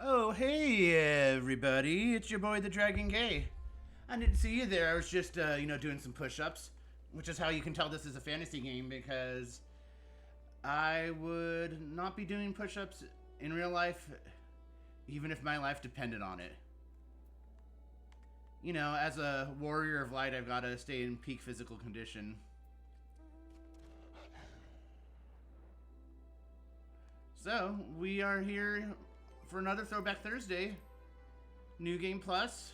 Oh, hey, everybody. It's your boy, the Dragon Gay. I didn't see you there. I was just, doing some push ups, which is how you can tell this is a fantasy game because I would not be doing push ups in real life, even if my life depended on it. You know, as a warrior of light, I've got to stay in peak physical condition. So, we are here for another Throwback Thursday. New Game Plus.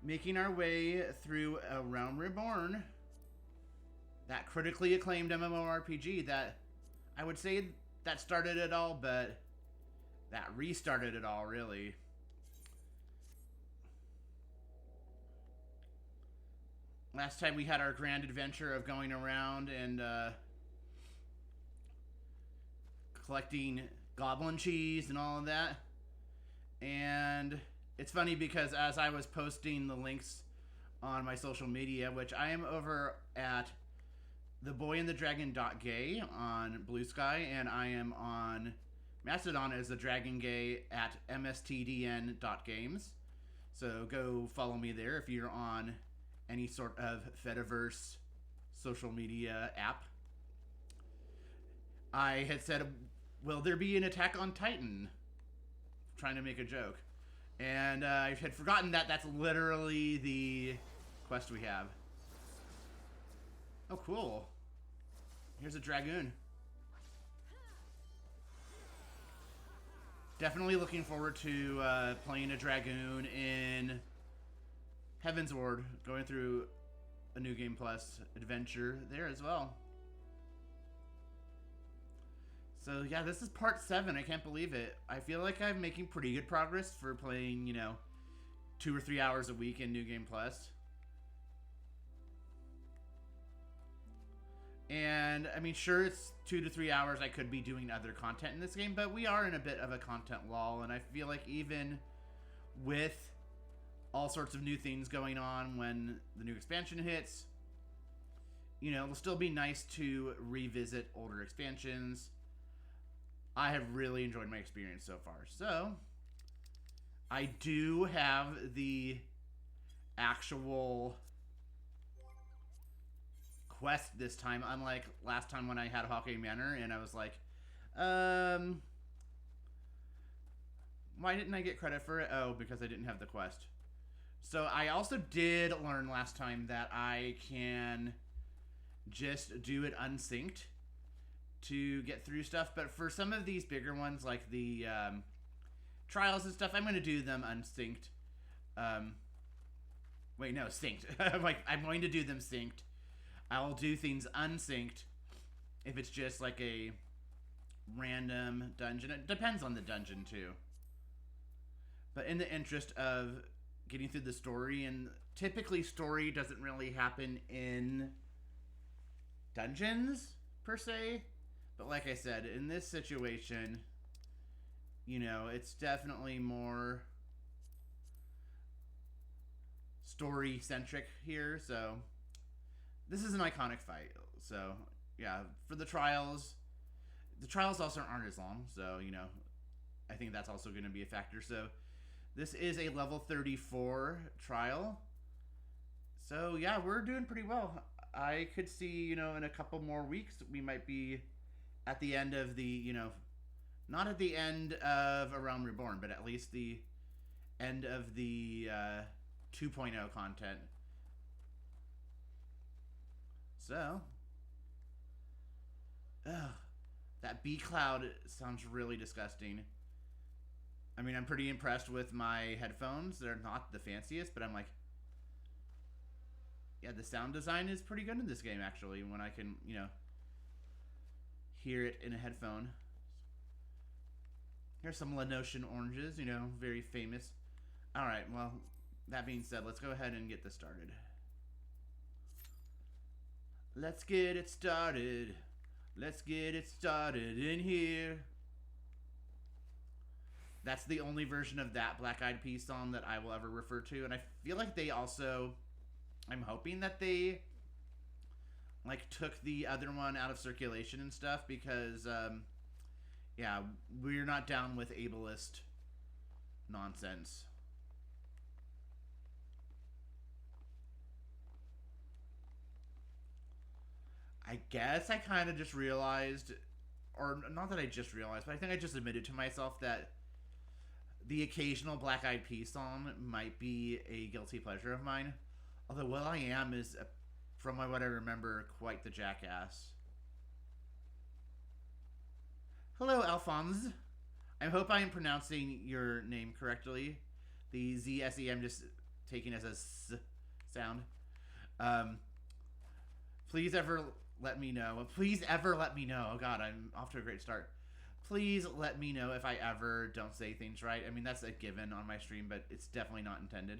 Making our way through a Realm Reborn. That critically acclaimed MMORPG that I would say that started it all, but that restarted it all, really. Last time we had our grand adventure of going around and collecting goblin cheese and all of that. And it's funny because as I was posting the links on my social media, which I am over at theboyandthedragon.gay on Blue Sky, and I am on Mastodon as the Dragon Gay at mstdn.games. So go follow me there if you're on any sort of Fediverse social media app. I had said, will there be an attack on Titan? Trying to make a joke. And I had forgotten that that's literally the quest we have. Oh, cool. Here's a dragoon. Definitely looking forward to playing a dragoon in Heaven's Ward, going through a New Game Plus adventure there as well. So yeah, this is part 7. I can't believe it. I feel like I'm making pretty good progress for playing, 2 or 3 hours a week in New Game Plus. And, I mean, sure, it's 2 to 3 hours I could be doing other content in this game, but we are in a bit of a content lull, and I feel like even with all sorts of new things going on when the new expansion hits, it'll still be nice to revisit older expansions. I have really enjoyed my experience so far. So, I do have the actual quest this time, unlike last time when I had Hawkeye Manor, and I was like, why didn't I get credit for it? Oh, because I didn't have the quest. So, I also did learn last time that I can just do it unsynced to get through stuff, but for some of these bigger ones, like the trials and stuff, I'm going to do them unsynced. Wait, no, synced. I'm going to do them synced. I'll do things unsynced if it's just like a random dungeon. It depends on the dungeon, too. But in the interest of getting through the story, and typically story doesn't really happen in dungeons, per se. But like I said, in this situation, it's definitely more story-centric here. So, this is an iconic fight. So, yeah, for the trials also aren't as long. So, I think that's also going to be a factor. So, this is a level 34 trial. So, yeah, we're doing pretty well. I could see, in a couple more weeks, we might be at the end of the, not at the end of A Realm Reborn, but at least the end of the 2.0 content. So, that bee cloud sounds really disgusting. I mean, I'm pretty impressed with my headphones. They're not the fanciest, but I'm like, yeah, the sound design is pretty good in this game, actually, when I can, hear it in a headphone. Here's some Lenotion oranges, very famous. Alright, well, that being said, let's go ahead and get this started. Let's get it started. Let's get it started in here. That's the only version of that Black Eyed Peas song that I will ever refer to, and I feel like they also, I'm hoping that they took the other one out of circulation and stuff, because Yeah, we're not down with ableist nonsense. I guess I kind of just realized, or not that I just realized, but I think I just admitted to myself that the occasional Black Eyed Peas song might be a guilty pleasure of mine. Although Will I Am is, from what I remember, quite the jackass. Hello, Alphonse. I hope I am pronouncing your name correctly. The ZSE I'm just taking as a S sound. Um, please ever let me know. Please ever let me know. Oh god, I'm off to a great start. Please let me know if I ever don't say things right. I mean, that's a given on my stream, but it's definitely not intended.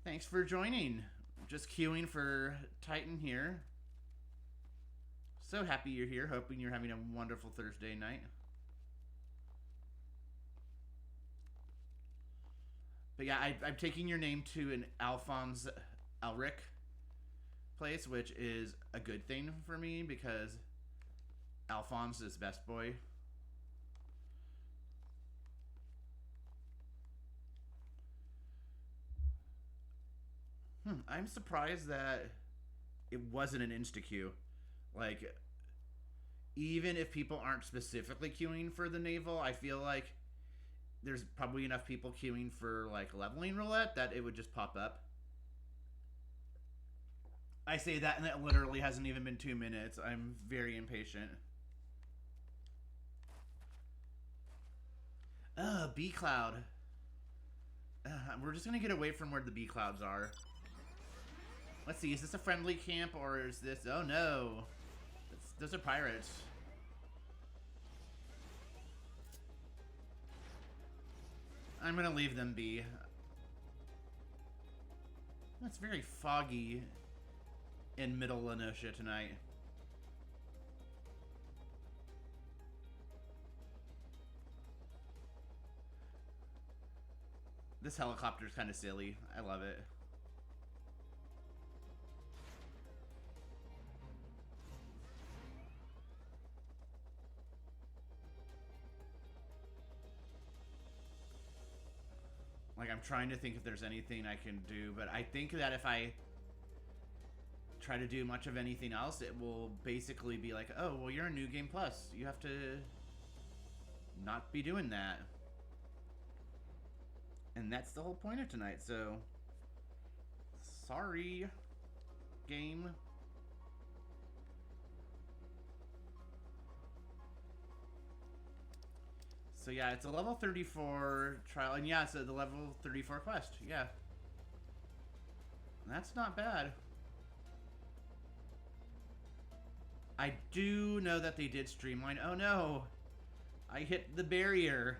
Thanks for joining. Just queuing for Titan here. So happy you're here. Hoping you're having a wonderful Thursday night. But yeah, I'm taking your name to an Alphonse Elric place, which is a good thing for me because Alphonse is best boy. I'm surprised that it wasn't an insta-queue. Like, even if people aren't specifically queuing for the naval, I feel like there's probably enough people queuing for, like, leveling roulette that it would just pop up. I say that and it literally hasn't even been 2 minutes. I'm very impatient. B Cloud. We're just gonna get away from where the B Clouds are. Let's see, is this a friendly camp or is this... Oh no. Those are pirates. I'm gonna leave them be. It's very foggy in Middle Lenosha tonight. This helicopter's kind of silly. I love it. Like, I'm trying to think if there's anything I can do, but I think that if I try to do much of anything else, it will basically be like, oh, well, you're a New Game Plus. You have to not be doing that. And that's the whole point of tonight, so... Sorry, game. So yeah, it's a level 34 trial, and yeah, it's the level 34 quest, yeah. That's not bad. I do know that they did streamline. Oh no! I hit the barrier.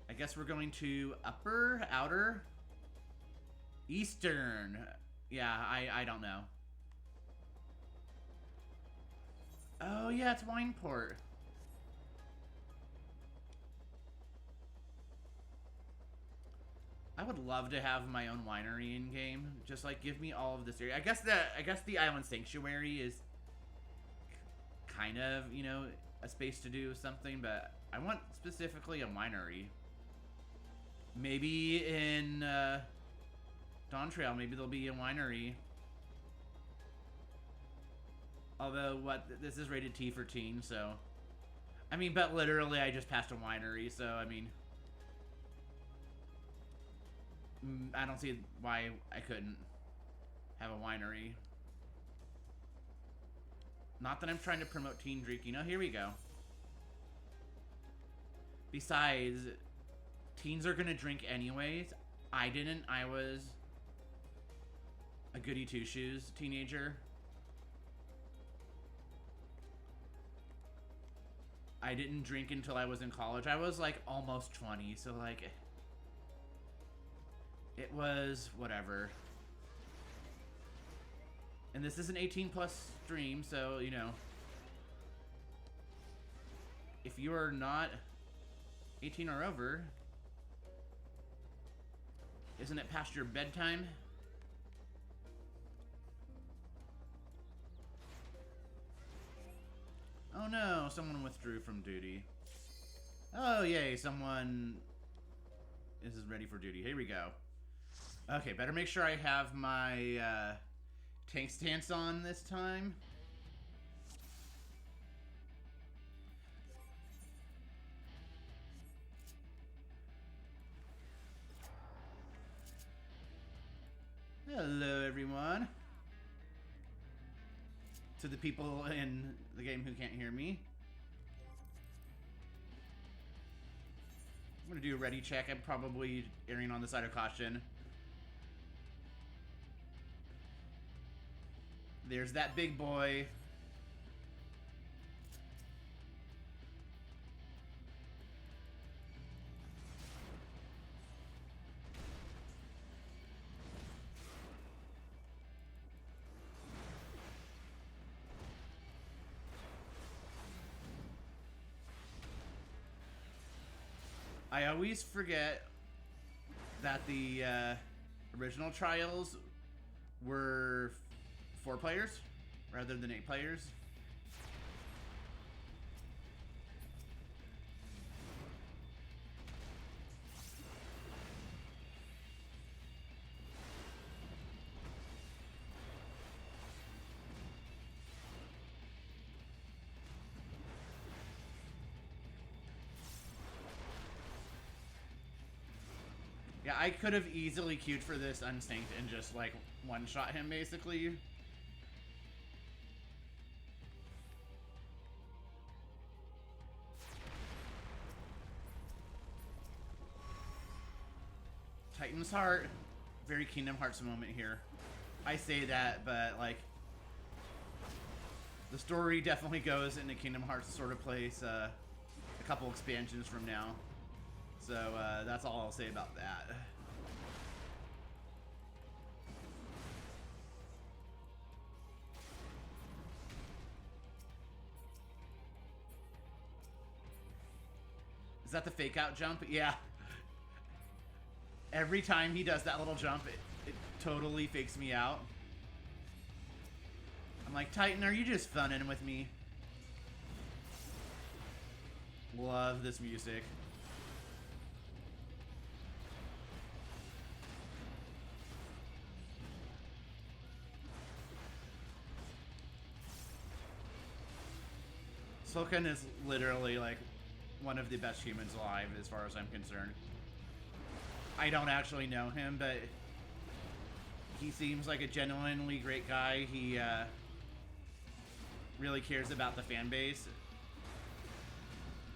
I guess we're going to upper, outer, eastern. Yeah, I don't know. Oh yeah, it's Wineport. I would love to have my own winery in game. Just like give me all of this area. I guess the Island Sanctuary is kind of, you know, a space to do something, but I want specifically a winery. Maybe in Dawn Trail, maybe there'll be a winery. Although, this is rated T for teen, so... I mean, but literally I just passed a winery, so, I mean... I don't see why I couldn't have a winery. Not that I'm trying to promote teen drinking. Oh, here we go. Besides, teens are gonna drink anyways. I didn't. I was a goody two-shoes teenager. I didn't drink until I was in college. I was like almost 20, so like it was whatever. And this is an 18 plus stream, so you know, if you are not 18 or over, isn't it past your bedtime? Oh no, someone withdrew from duty. Oh yay, someone is ready for duty. Here we go. Okay, better make sure I have my tank stance on this time. Hello, everyone. To the people in the game who can't hear me. I'm going to do a ready check. I'm probably erring on the side of caution. There's that big boy. I always forget that the original Trials were 4 players rather than 8 players. Yeah, I could have easily queued for this Unsynced and just, like, one-shot him, basically. Titan's Heart. Very Kingdom Hearts moment here. I say that, but, like, the story definitely goes into Kingdom Hearts sort of place a couple expansions from now. So, that's all I'll say about that. Is that the fake out jump? Yeah. Every time he does that little jump, it totally fakes me out. I'm like, Titan, are you just funning with me? Love this music. Sulkin is literally, like, one of the best humans alive as far as I'm concerned. I don't actually know him, but he seems like a genuinely great guy. He really cares about the fan base.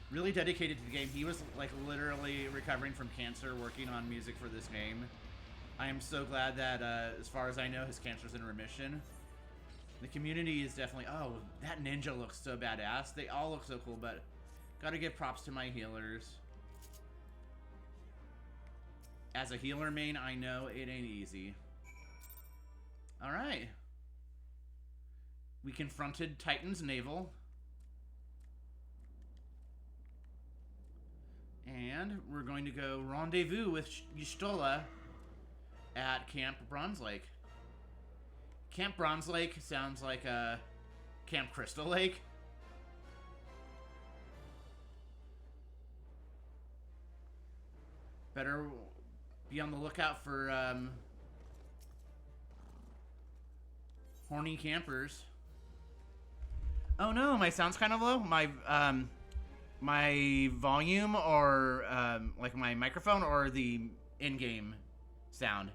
Really dedicated to the game. He was, like, literally recovering from cancer, working on music for this game. I am so glad that, as far as I know, his cancer's in remission. The community is definitely... Oh, that ninja looks so badass. They all look so cool, but gotta give props to my healers. As a healer main, I know it ain't easy. Alright. We confronted Titan's naval. And we're going to go rendezvous with Y'shtola at Camp Bronze Lake. Camp Bronze Lake sounds like Camp Crystal Lake. Better be on the lookout for horny campers. Oh no, my sound's kind of low. My volume or like my microphone or the in-game sound.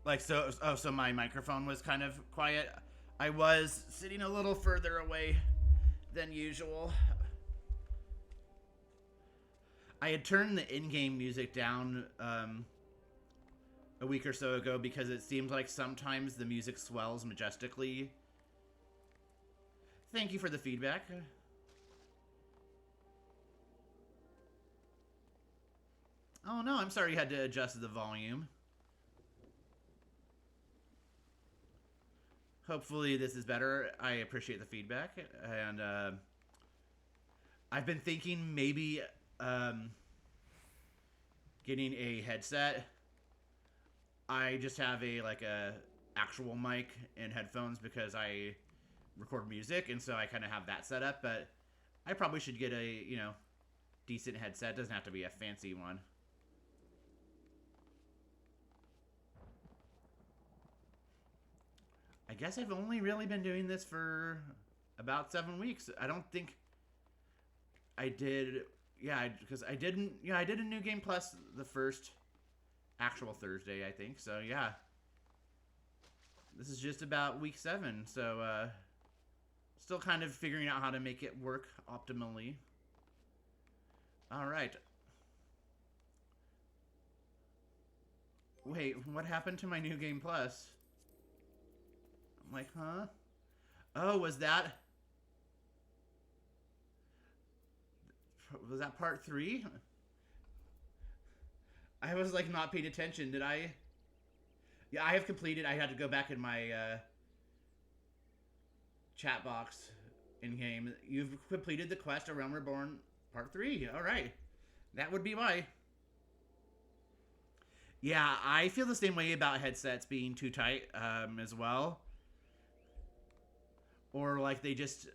Like, so my microphone was kind of quiet. I was sitting a little further away than usual. I had turned the in-game music down a week or so ago because it seems like sometimes the music swells majestically. Thank you for the feedback. Oh no, I'm sorry you had to adjust the volume. Hopefully this is better. I appreciate the feedback, and I've been thinking maybe getting a headset. I just have a actual mic and headphones because I record music, and so I kind of have that set up. But I probably should get a decent headset. It doesn't have to be a fancy one. I guess I've only really been doing this for about 7 weeks. I don't think I did. Yeah, because I didn't. Yeah, I did a New Game Plus the first actual Thursday, I think. So yeah, this is just about week 7. So still kind of figuring out how to make it work optimally. All right. Wait, what happened to my New Game Plus? I'm like, huh? Oh, was that part 3? I was like not paying attention. Did I? Yeah, I have completed. I had to go back in my chat box in game. You've completed the quest around Reborn part 3. All right, that would be why. Yeah, I feel the same way about headsets being too tight as well. Or like they just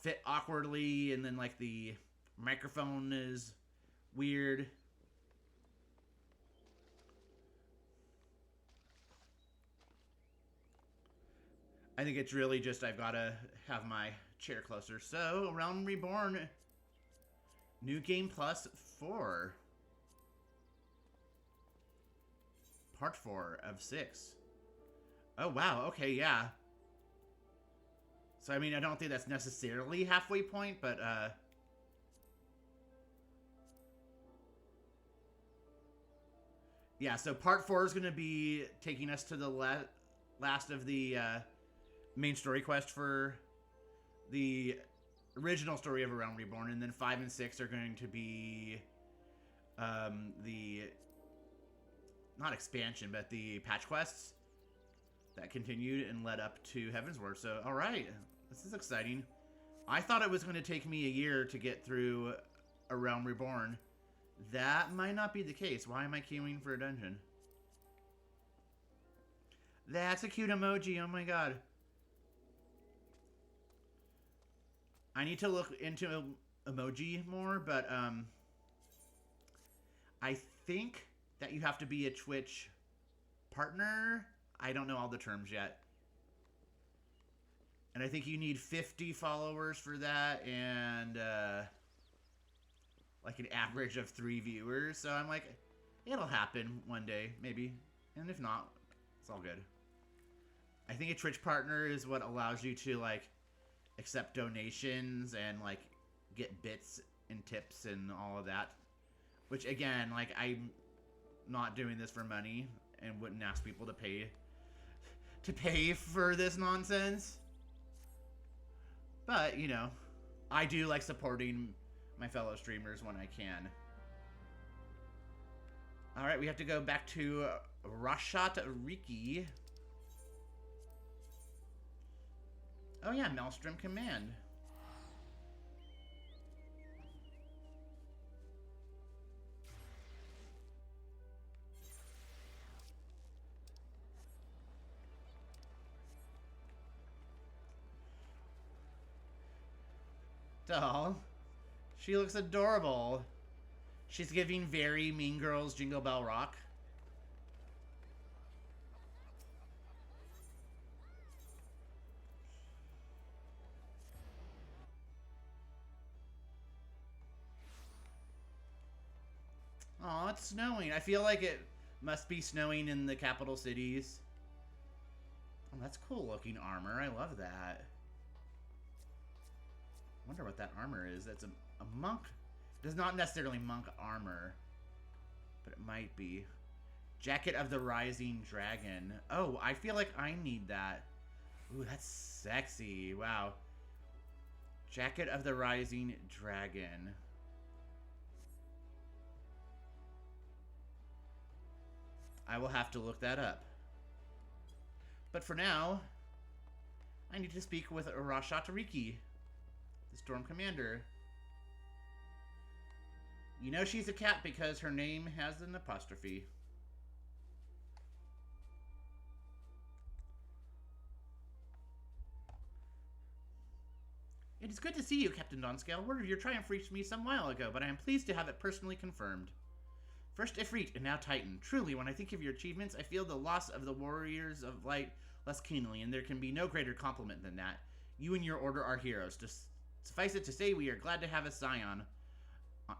fit awkwardly, and then like the microphone is weird. I think it's really just I've got to have my chair closer. So, Realm Reborn, New Game Plus 4. Part 4 of 6. Oh, wow. Okay, yeah. So, I mean, I don't think that's necessarily halfway point, but, yeah, so part 4 is going to be taking us to the last of the, main story quest for the original story of A Realm Reborn, and then 5 and 6 are going to be the not expansion, but the patch quests that continued and led up to Heavensward. So, all right, this is exciting. I thought it was going to take me a year to get through A Realm Reborn. That might not be the case. Why am I queuing for a dungeon? That's a cute emoji. Oh my god. I need to look into emoji more, but I think that you have to be a Twitch partner. I don't know all the terms yet. And I think you need 50 followers for that, and like an average of 3 viewers. So I'm like, it'll happen one day, maybe. And if not, it's all good. I think a Twitch partner is what allows you to like accept donations and like get bits and tips and all of that. Which again, like I'm not doing this for money and wouldn't ask people to pay for this nonsense. But, you know, I do like supporting my fellow streamers when I can. Alright, we have to go back to Rashat Riki. Oh yeah, Maelstrom Command. Doll. She looks adorable. She's giving very Mean Girls Jingle Bell Rock. Aw, it's snowing. I feel like it must be snowing in the capital cities. Oh, that's cool looking armor. I love that. Wonder what that armor is. That's a monk. Does not necessarily monk armor, but it might be. Jacket of the Rising Dragon. Oh, I feel like I need that. Ooh, that's sexy. Wow. Jacket of the Rising Dragon. I will have to look that up. But for now, I need to speak with Rashatariki, the Storm Commander. You know she's a cat because her name has an apostrophe. It is good to see you, Captain Donscale. Word of your triumph reached me some while ago, but I am pleased to have it personally confirmed. First Ifrit and now Titan. Truly, when I think of your achievements, I feel the loss of the Warriors of Light less keenly, and there can be no greater compliment than that. You and your order are heroes. Just suffice it to say, we are glad to have a Scion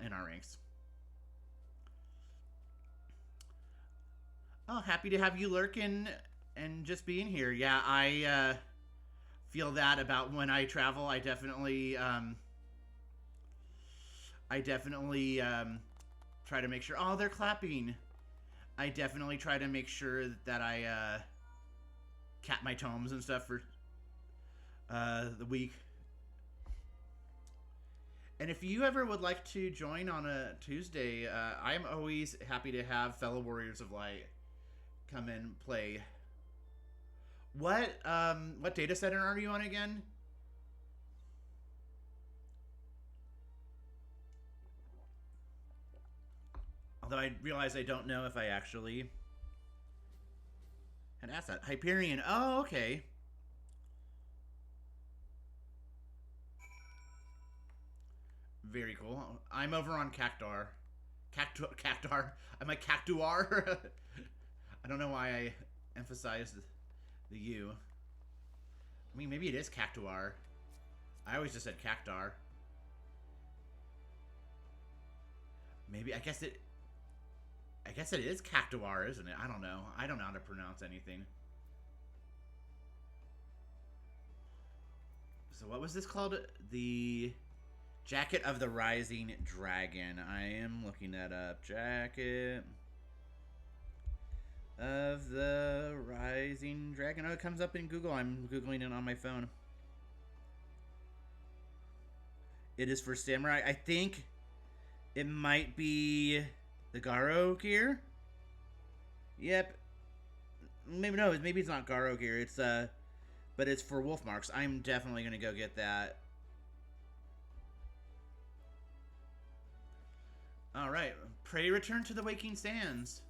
in our ranks. Oh, happy to have you lurking and just being here. Yeah, I feel that about when I travel. I definitely try to make sure. Oh, they're clapping. I definitely try to make sure that I cap my tomes and stuff for the week. And if you ever would like to join on a Tuesday, I am always happy to have fellow Warriors of Light come and play. What data center are you on again? Although I realize I don't know if I actually had asked that. Hyperion. Oh, okay. Very cool. I'm over on Cactar. Cactar. I'm a Cactuar. I don't know why I emphasized the U. I mean, maybe it is Cactuar. I always just said Cactar. Maybe, I guess it is Cactuar, isn't it? I don't know. I don't know how to pronounce anything. So what was this called? The Jacket of the Rising Dragon. I am looking that up. Jacket of the Rising Dragon. Oh, it comes up in Google. I'm Googling it on my phone. It is for Samurai. I think it might be the Garo gear. Yep. Maybe no. Maybe it's not Garo gear. It's but it's for wolf marks. I'm definitely gonna go get that. All right. Pray return to the Waking Sands.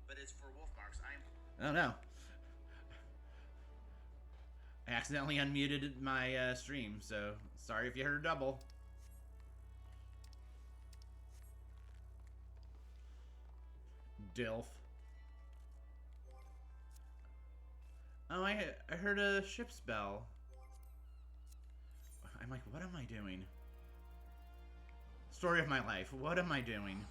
But it's for wolf marks. Oh no. I accidentally unmuted my stream, so sorry if you heard a double. Dilf. Oh, I heard a ship's bell. I'm like, what am I doing? Story of my life. What am I doing?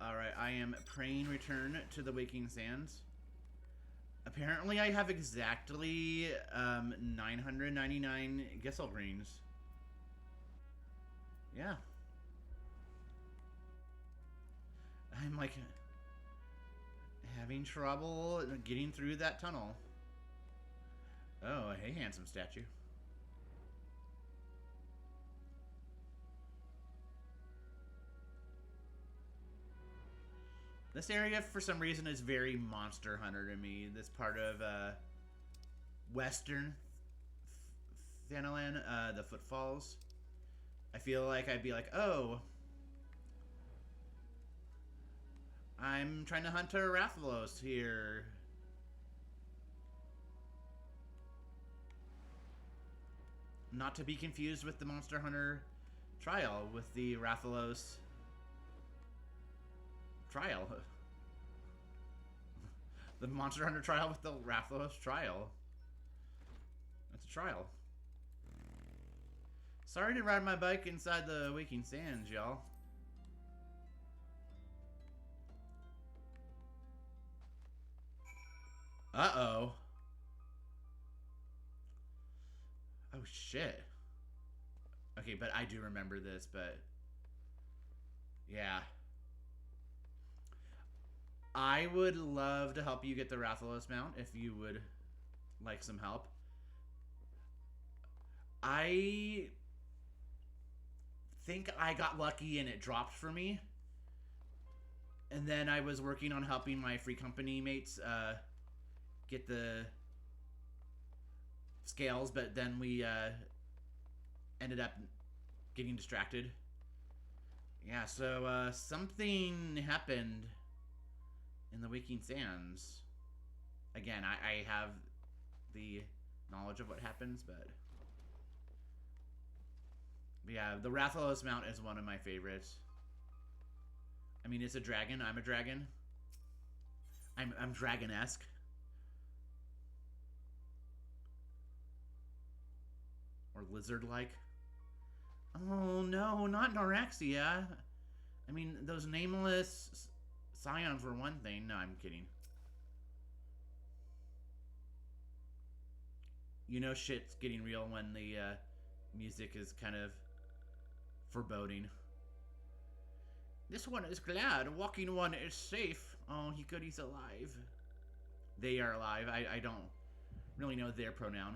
Alright, I am praying return to the Waking Sands. Apparently I have exactly 999 Gissel Greens. Yeah. I'm like having trouble getting through that tunnel. Oh, hey, handsome statue. This area, for some reason, is very Monster Hunter to me. This part of Western Thanalan, the Footfalls. I feel like I'd be like, oh, I'm trying to hunt a Rathalos here. Not to be confused with the Monster Hunter trial, with the Rathalos trial. The Monster Hunter trial with the Rathalos trial. That's a trial. Sorry to ride my bike inside the Waking Sands, y'all. Uh-oh. Oh, shit. Okay, but I do remember this, but... yeah. I would love to help you get the Rathalos mount if you would like some help. I think I got lucky and it dropped for me. And then I was working on helping my free company mates get the scales, but then we ended up getting distracted. Yeah, so something happened in the Waking Sands. Again, I have the knowledge of what happens, but yeah, the Rathalos mount is one of my favorites. I mean, it's a dragon. I'm a dragon. I'm dragon-esque. Or lizard-like. Oh no, not Noraxia. I mean, those nameless scions were one thing. No, I'm kidding. You know shit's getting real when the music is kind of foreboding. This one is glad. Walking one is safe. Oh, he's alive. They are alive. I don't really know their pronoun.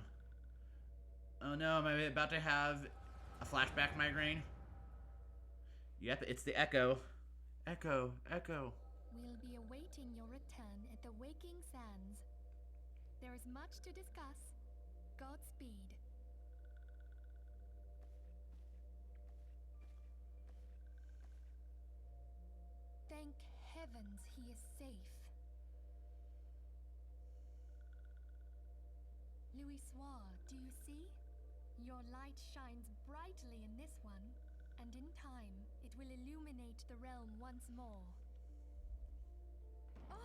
Oh no, am I about to have a flashback migraine? Yep, it's the Echo. Echo, Echo. We'll be awaiting your return at the Waking Sands. There is much to discuss. Godspeed. Thank heavens he is safe. Louis Soir, do you see? Your light shines brightly in this one, and in time, it will illuminate the realm once more. Oh!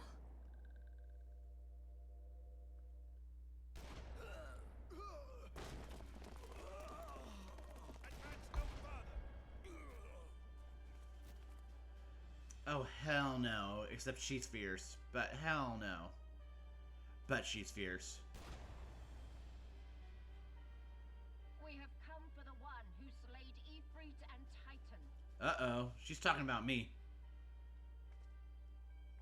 Oh, hell no. Except she's fierce. But hell no. But she's fierce. We have come for the one who slayed Ifrit and Titan. Uh-oh. She's talking about me.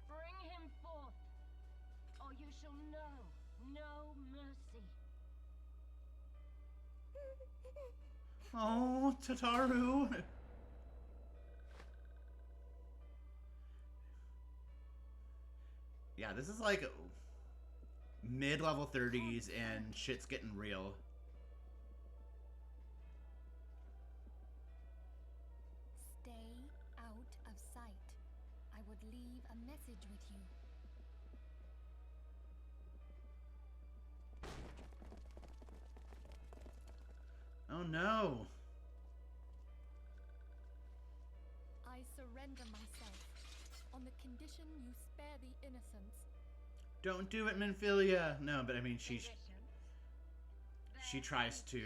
Bring him forth, or you shall know no mercy. Oh, Tataru. Yeah, this is like mid-level 30s and shit's getting real. Stay out of sight. I would leave a message with you. Oh no. I surrender myself on the condition you spare the innocents. Don't do it, Minfilia. No, but I mean, she tries to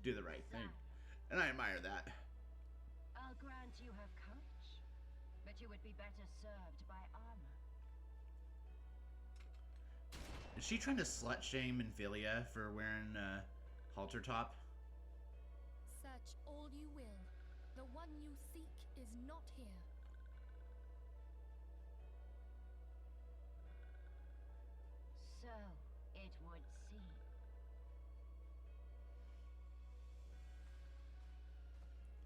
do the right thing. And I admire that. I'll grant you have courage, but you would be better served by armor. Is she trying to slut shame Minfilia for wearing a halter top? Search all you will. The one you seek is not here. So it would seem.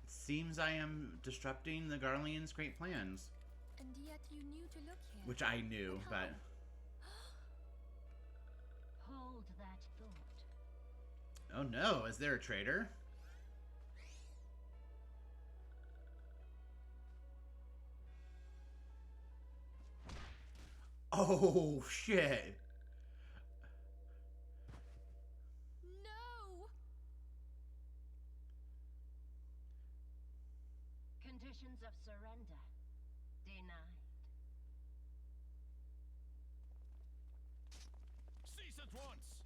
It seems I am disrupting the Garlean's great plans. And yet you knew to look here. Which I knew, but... Hold that thought. Oh no, is there a traitor? Oh, shit. No! Conditions of surrender denied. Cease at once!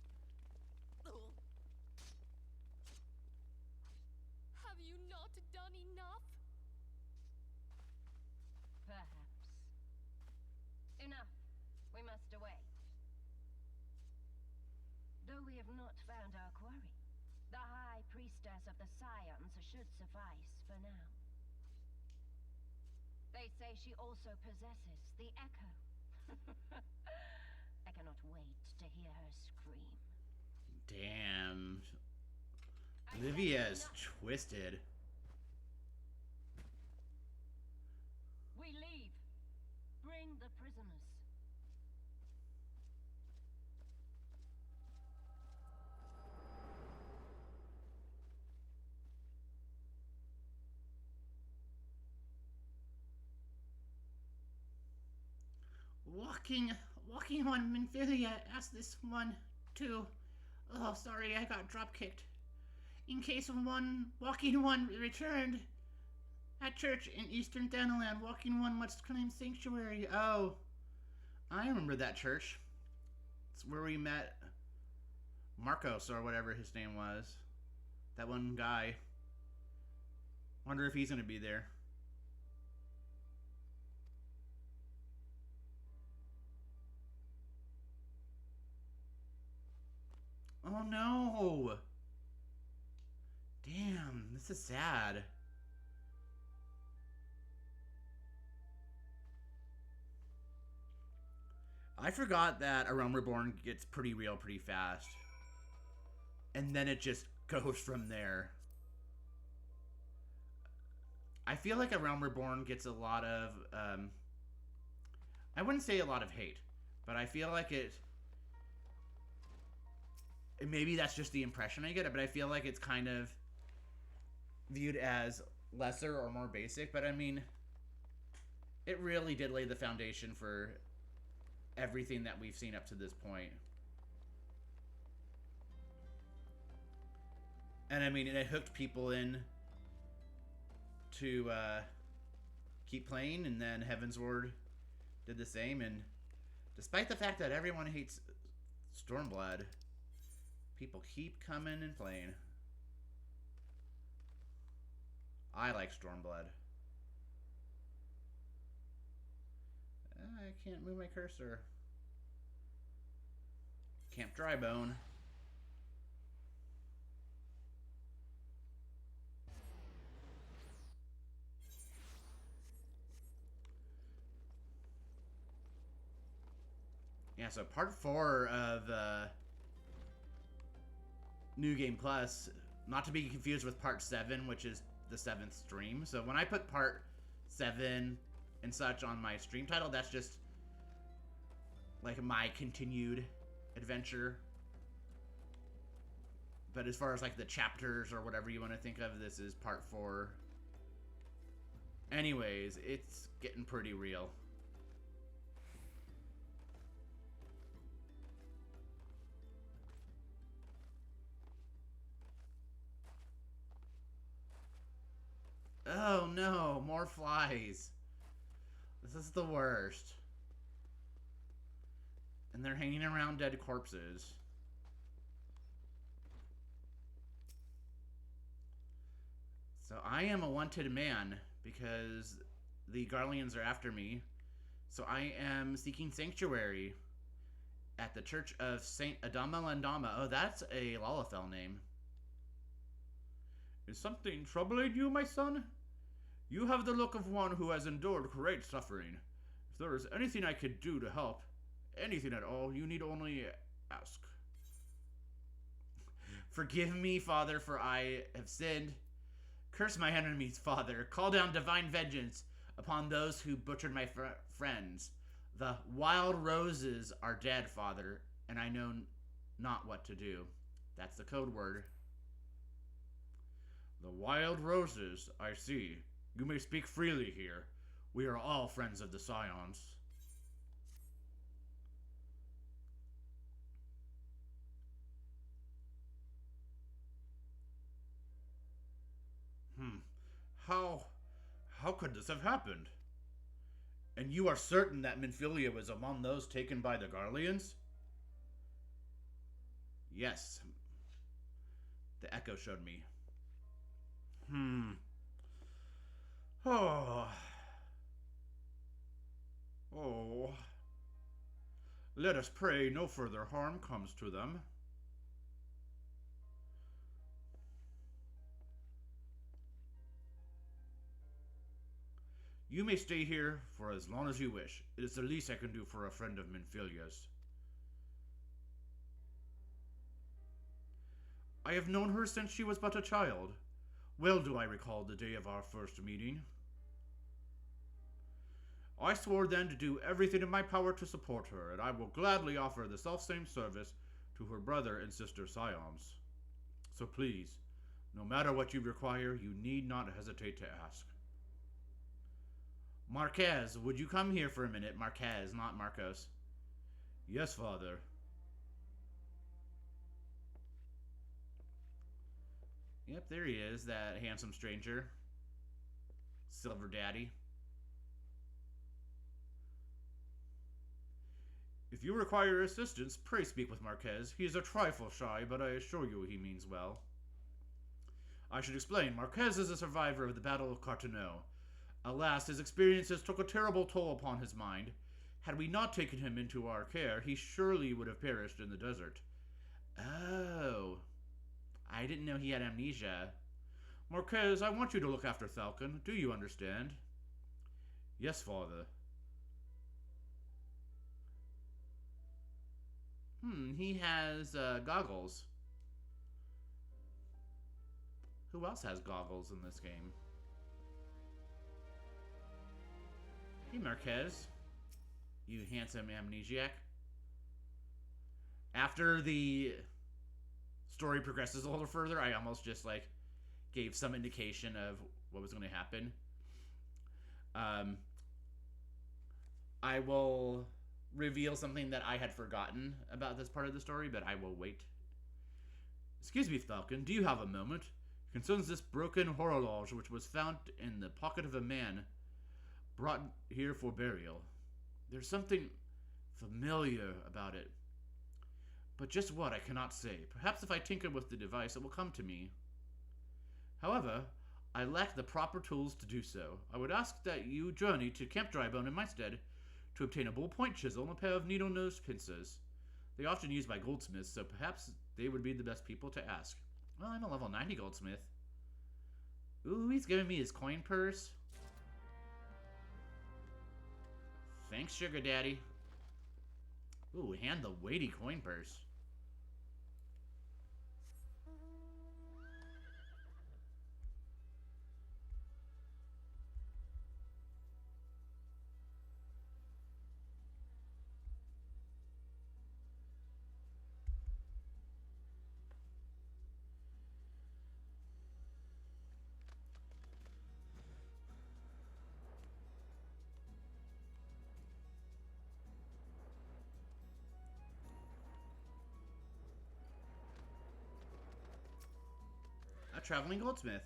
Have you not done enough? Perhaps. Enough. We must away. Though we have not found our quarry, the High Priestess of the Scions should suffice for now. They say she also possesses the Echo. I cannot wait to hear her scream. Damn. Livia is twisted. We leave. Bring the prisoners. Walking one Minfilia asked this one too. Oh, sorry, I got drop kicked. In case Walking One returned at church in Eastern Thanaland, Walking One must claim sanctuary. Oh, I remember that church. It's where we met Marcos or whatever his name was. That one guy. Wonder if he's gonna be there. Oh no! Damn, this is sad. I forgot that A Realm Reborn gets pretty real pretty fast. And then it just goes from there. I feel like A Realm Reborn gets a lot of, I wouldn't say a lot of hate, but I feel like maybe that's just the impression I get, but I feel like it's kind of viewed as lesser or more basic, but I mean, it really did lay the foundation for everything that we've seen up to this point. And I mean, it hooked people in to keep playing, and then Heavensward did the same, and despite the fact that everyone hates Stormblood, people keep coming and playing. I like Stormblood. I can't move my cursor. Camp Drybone. Yeah, so part 4 of New Game Plus, not to be confused with part 7, which is the 7th stream. So when I put part 7 and such on my stream title, that's just like my continued adventure. But as far as like the chapters or whatever you want to think of, this is part 4. Anyways, it's getting pretty real. Oh no, more flies. This is the worst. And they're hanging around dead corpses. So I am a wanted man because the Garleans are after me. So I am seeking sanctuary at the Church of Saint Adama Landama. Oh, that's a Lalafell name. Is something troubling you, my son? You have the look of one who has endured great suffering. If there is anything I could do to help, anything at all, you need only ask. Forgive me, Father, for I have sinned. Curse my enemies, Father. Call down divine vengeance upon those who butchered my friends. The wild roses are dead, Father, and I know not what to do. That's the code word. The wild roses, I see. You may speak freely here. We are all friends of the Scions. How could this have happened? And you are certain that Minfilia was among those taken by the Garleans? Yes. The echo showed me. Oh. Let us pray no further harm comes to them. You may stay here for as long as you wish. It is the least I can do for a friend of Minfilia's. I have known her since she was but a child. Well do I recall the day of our first meeting. I swore then to do everything in my power to support her, and I will gladly offer the selfsame service to her brother and sister scions. So please, no matter what you require, you need not hesitate to ask. Marquez, would you come here for a minute? Marquez, not Marcos. Yes, father. Yep, there he is, that handsome stranger. Silver Daddy. If you require assistance, pray speak with Marquez. He is a trifle shy, but I assure you he means well. I should explain. Marquez is a survivor of the Battle of Cartano. Alas, his experiences took a terrible toll upon his mind. Had we not taken him into our care, he surely would have perished in the desert. Oh. I didn't know he had amnesia. Marquez, I want you to look after Falcon. Do you understand? Yes, father. He has goggles. Who else has goggles in this game? Hey, Marquez. You handsome amnesiac. After the story progresses a little further, I almost just, like, gave some indication of what was going to happen. I will reveal something that I had forgotten about this part of the story, but I will wait. Excuse me, Falcon, do you have a moment? It concerns this broken horologe which was found in the pocket of a man brought here for burial. There's something familiar about it, but just what I cannot say. Perhaps if I tinker with the device, it will come to me. However, I lack the proper tools to do so. I would ask that you journey to Camp Drybone in my stead to obtain a ballpoint chisel and a pair of needle-nosed pincers. They are often used by goldsmiths, so perhaps they would be the best people to ask. Well, I'm a level 90 goldsmith. Ooh, he's giving me his coin purse. Thanks, Sugar Daddy. Ooh, and the weighty coin purse. A traveling goldsmith.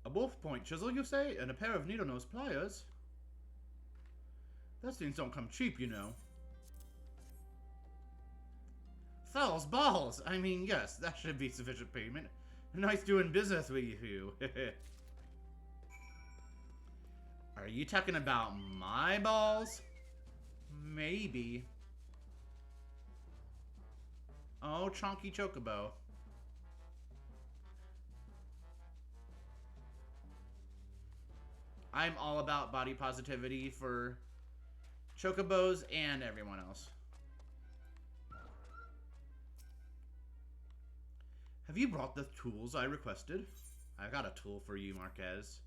A ballpoint chisel, you say? And a pair of needle-nose pliers? Those things don't come cheap, you know. Fowls balls! I mean, yes, that should be sufficient payment. Nice doing business with you. Are you talking about my balls? Maybe. Oh, Chonky Chocobo. I'm all about body positivity for Chocobos and everyone else. Have you brought the tools I requested? I got a tool for you, Marquez.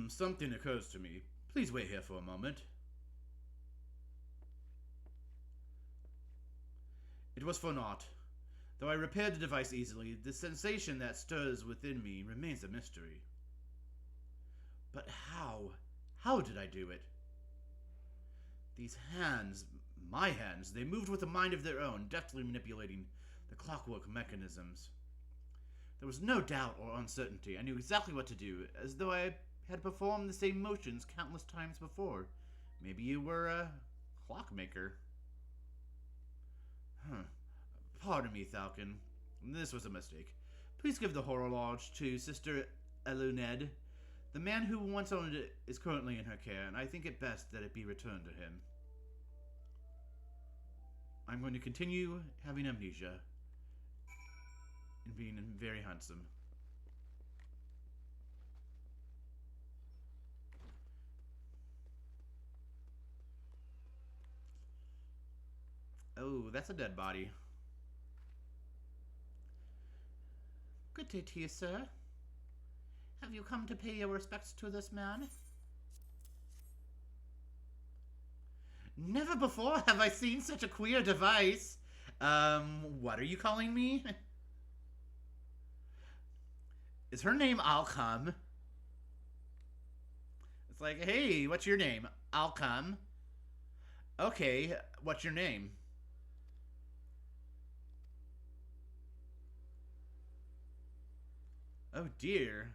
Something occurs to me. Please wait here for a moment. It was for naught. Though I repaired the device easily, the sensation that stirs within me remains a mystery. But how? How did I do it? These hands, my hands, they moved with a mind of their own, deftly manipulating the clockwork mechanisms. There was no doubt or uncertainty. I knew exactly what to do, as though I had performed the same motions countless times before. Maybe you were a clockmaker. Pardon me, Falcon. This was a mistake. Please give the horologe to Sister Eluned. The man who once owned it is currently in her care, and I think it best that it be returned to him. I'm going to continue having amnesia and being very handsome. Oh, that's a dead body. Good day to you, sir. Have you come to pay your respects to this man? Never before have I seen such a queer device. What are you calling me? Is her name Alcom? It's like, hey, what's your name? Alcom. Okay, what's your name? Oh dear.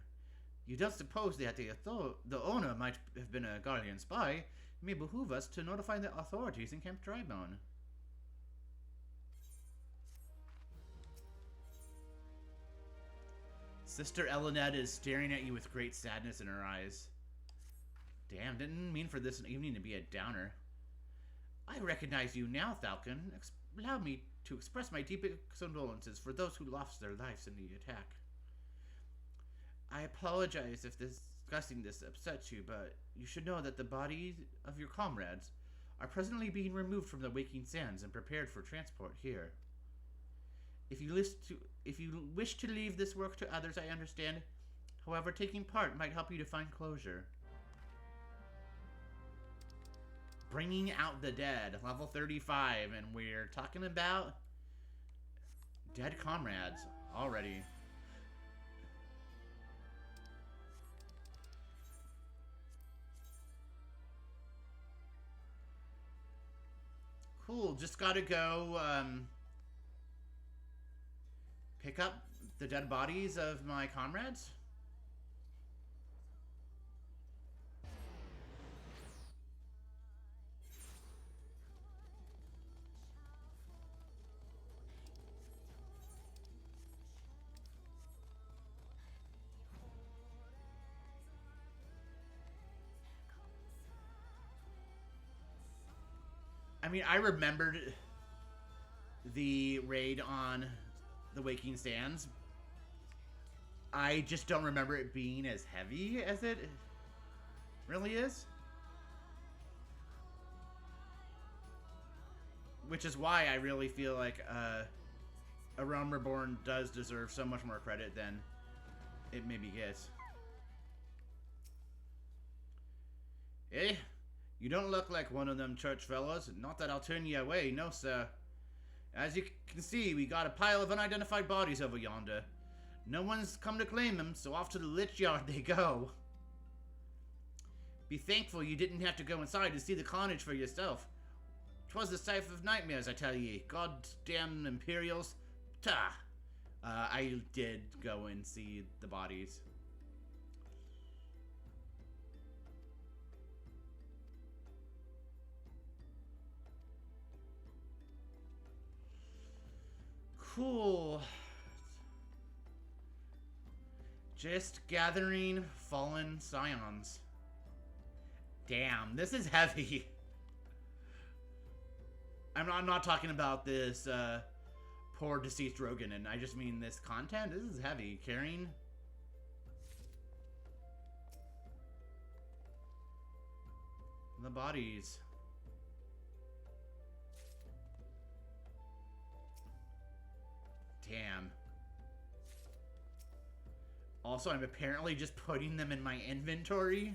You don't suppose that the owner might have been a Guardian spy? It may behoove us to notify the authorities in Camp Drybone. Sister Elinette is staring at you with great sadness in her eyes. Damn, didn't mean for this evening to be a downer. I recognize you now, Falcon. Allow me to express my deep condolences for those who lost their lives in the attack. I apologize if discussing this upsets you, but you should know that the bodies of your comrades are presently being removed from the Waking Sands and prepared for transport here. If you wish to leave this work to others, I understand. However, taking part might help you to find closure. Bringing out the dead, level 35, and we're talking about dead comrades already. Cool, just gotta go, pick up the dead bodies of my comrades? I mean, I remembered the raid on the Waking Sands. I just don't remember it being as heavy as it really is. Which is why I really feel like A Realm Reborn does deserve so much more credit than it maybe gets. Eh? You don't look like one of them church fellows. Not that I'll turn you away, no sir. As you can see, we got a pile of unidentified bodies over yonder. No one's come to claim them, so off to the lich yard they go. Be thankful you didn't have to go inside to see the carnage for yourself. 'Twas the sight of nightmares, I tell ye. Goddamn Imperials. Ta! I did go and see the bodies. Cool. Just gathering fallen scions. Damn, this is heavy. I'm not talking about this poor deceased Rogan, and I just mean this content. This is heavy. Carrying the bodies. Damn. Also, I'm apparently just putting them in my inventory.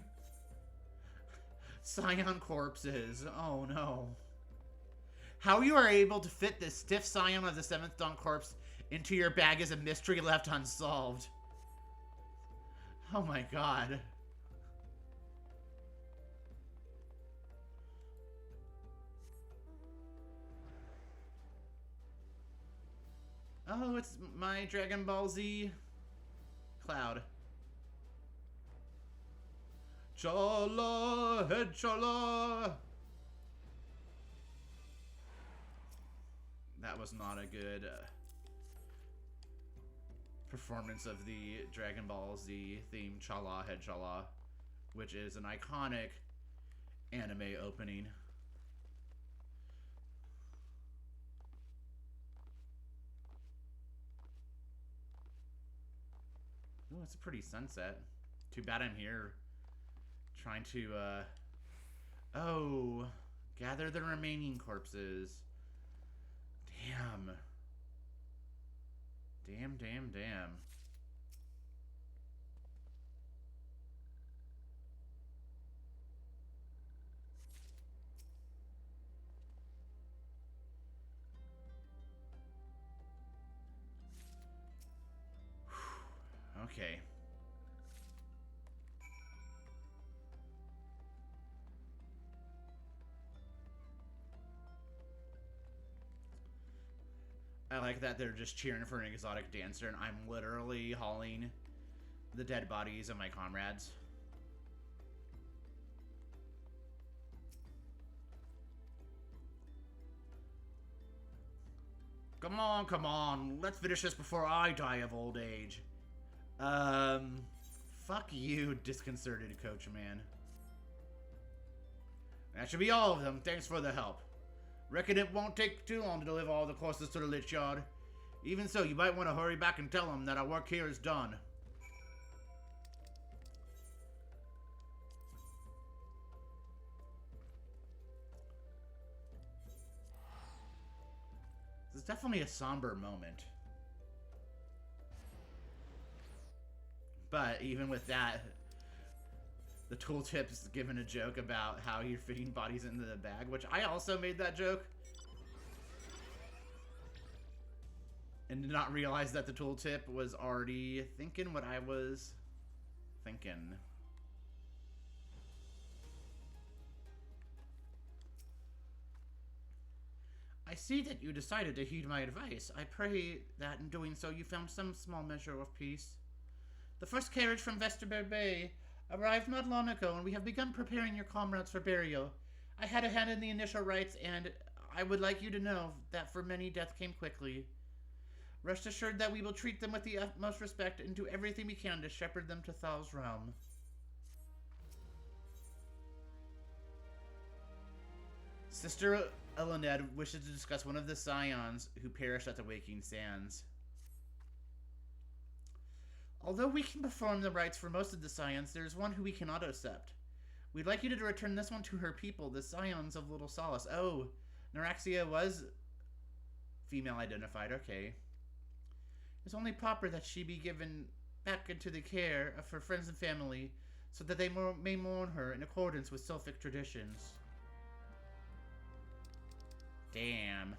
Scion corpses. Oh no. How you are able to fit this stiff Scion of the 7th Dawn corpse into your bag is a mystery left unsolved. Oh my god. Oh, it's my Dragon Ball Z Cloud. Chala, head chala. That was not a good performance of the Dragon Ball Z theme Chala, head chala, which is an iconic anime opening. Oh, it's a pretty sunset. Too bad I'm here trying to, oh, gather the remaining corpses. Damn. Damn, damn, damn. Okay. I like that they're just cheering for an exotic dancer, and I'm literally hauling the dead bodies of my comrades. Come on, come on. Let's finish this before I die of old age. Fuck you, disconcerted coachman. That should be all of them. Thanks for the help. Reckon it won't take too long to deliver all the corpses to the lich yard. Even so, you might want to hurry back and tell them that our work here is done. This is definitely a somber moment. But even with that, the tooltip's given a joke about how you're fitting bodies into the bag, which I also made that joke. And did not realize that the tooltip was already thinking what I was thinking. I see that you decided to heed my advice. I pray that in doing so you found some small measure of peace. The first carriage from Vesterberg Bay arrived not long ago, and we have begun preparing your comrades for burial. I had a hand in the initial rites, and I would like you to know that for many death came quickly. Rest assured that we will treat them with the utmost respect and do everything we can to shepherd them to Thal's realm. Sister Elened wishes to discuss one of the scions who perished at the Waking Sands. Although we can perform the rites for most of the scions, there is one who we cannot accept. We'd like you to return this one to her people, the scions of Little Solace. Oh, Neuraxia was female identified, okay. It's only proper that she be given back into the care of her friends and family, so that they may mourn her in accordance with Sylphic traditions. Damn.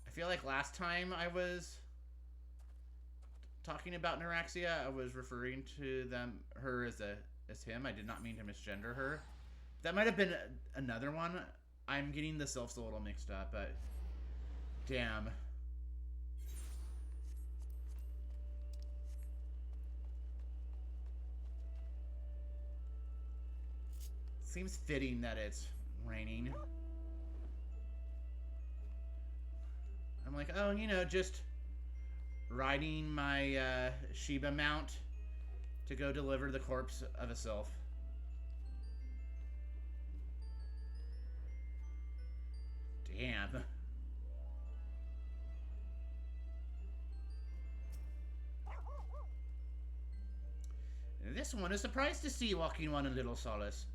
I feel like last time I was talking about Neuraxia, I was referring to her as him. I did not mean to misgender her. That might have been another one. I'm getting the sylphs a little mixed up, but damn. Seems fitting that it's raining. I'm like, oh, you know, just riding my Sheba mount to go deliver the corpse of a sylph. Damn. This one is surprised to see Walking One and Little Solace.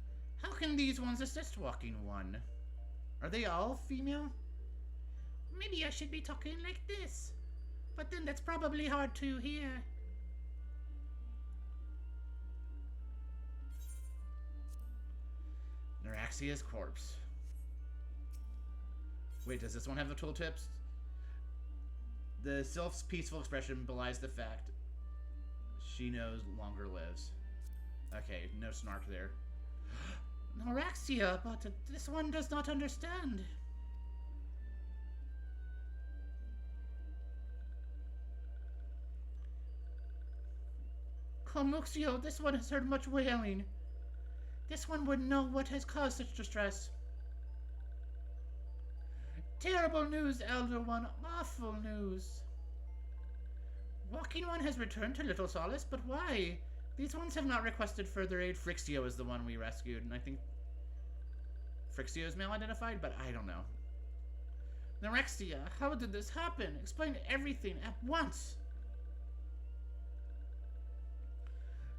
How can these ones assist Walking One? Are they all female? Maybe I should be talking like this. But then that's probably hard to hear. Neuraxia's corpse. Wait, does this one have the tooltips? The sylph's peaceful expression belies the fact she no longer lives. Okay, no snark there. Neuraxia, but this one does not understand. Comuxio, this one has heard much wailing. This one would know what has caused such distress. Terrible news, Elder One. Awful news. Walking One has returned to Little Solace, but why? These ones have not requested further aid. Frixio is the one we rescued, and I think Frixio is male-identified, but I don't know. Neuraxia, how did this happen? Explain everything at once.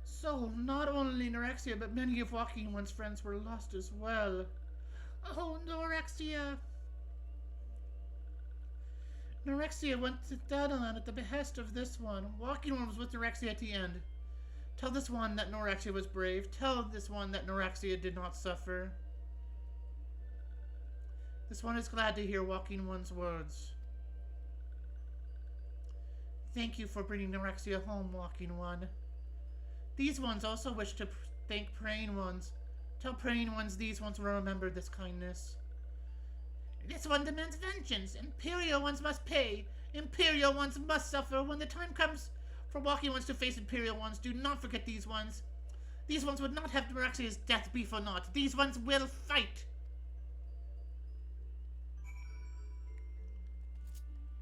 So, not only Neuraxia, but many of Walking One's friends were lost as well. Oh, Neuraxia. Norexia went to Dadaland at the behest of this one. Walking One was with Norexia at the end. Tell this one that Norexia was brave. Tell this one that Norexia did not suffer. This one is glad to hear Walking One's words. Thank you for bringing Norexia home, Walking One. These ones also wish to thank Praying Ones. Tell Praying Ones these ones will remember this kindness. This one demands vengeance. Imperial Ones must pay. Imperial Ones must suffer. When the time comes for Walking Ones to face Imperial Ones, do not forget these ones. These ones would not have Norexia's death be for naught. These ones will fight.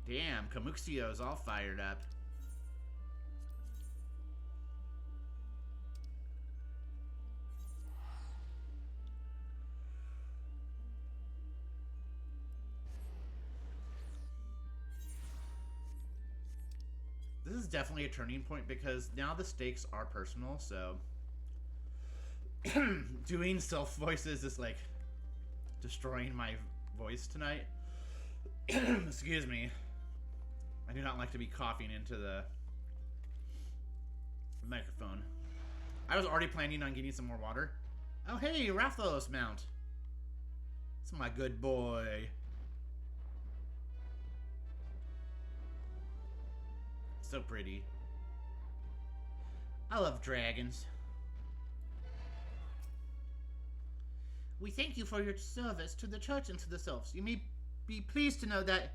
Damn, Kamuxio's all fired up. This is definitely a turning point because now the stakes are personal, so doing self voices is like destroying my voice tonight. Excuse me. I do not like to be coughing into the microphone. I was already planning on getting some more water. Oh, hey, Rathalos mount. It's my good boy. So pretty. I love dragons. We thank you for your service to the church and to the selves. You may be pleased to know that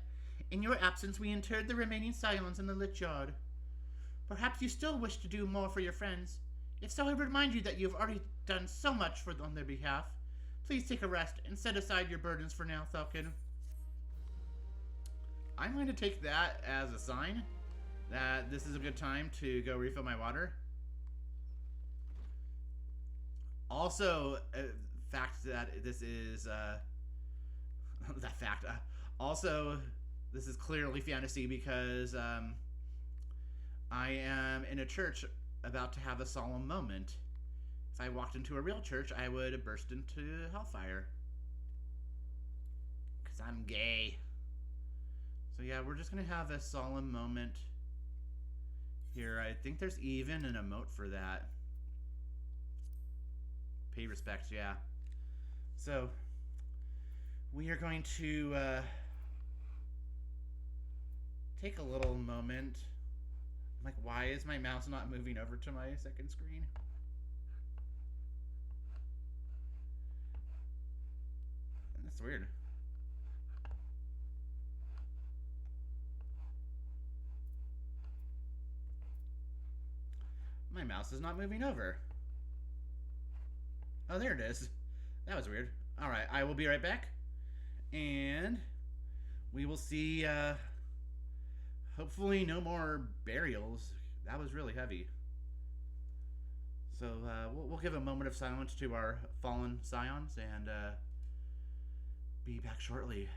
in your absence we interred the remaining scions in the lich yard. Perhaps you still wish to do more for your friends. If so, I remind you that you have already done so much on their behalf. Please take a rest and set aside your burdens for now, Falcon. I'm going to take that as a sign that this is a good time to go refill my water. Also, fact that this is that fact. Also, this is clearly fantasy because I am in a church about to have a solemn moment. If I walked into a real church, I would burst into hellfire. Because I'm gay. So yeah, we're just going to have a solemn moment here. I think there's even an emote for that. Pay respects, yeah. So, we are going to take a little moment. I'm like, why is my mouse not moving over to my second screen? That's weird. My mouse is not moving over. Oh, there it is. That was weird. Alright, I will be right back. And we will see, hopefully no more burials. That was really heavy. So, we'll give a moment of silence to our fallen scions and be back shortly.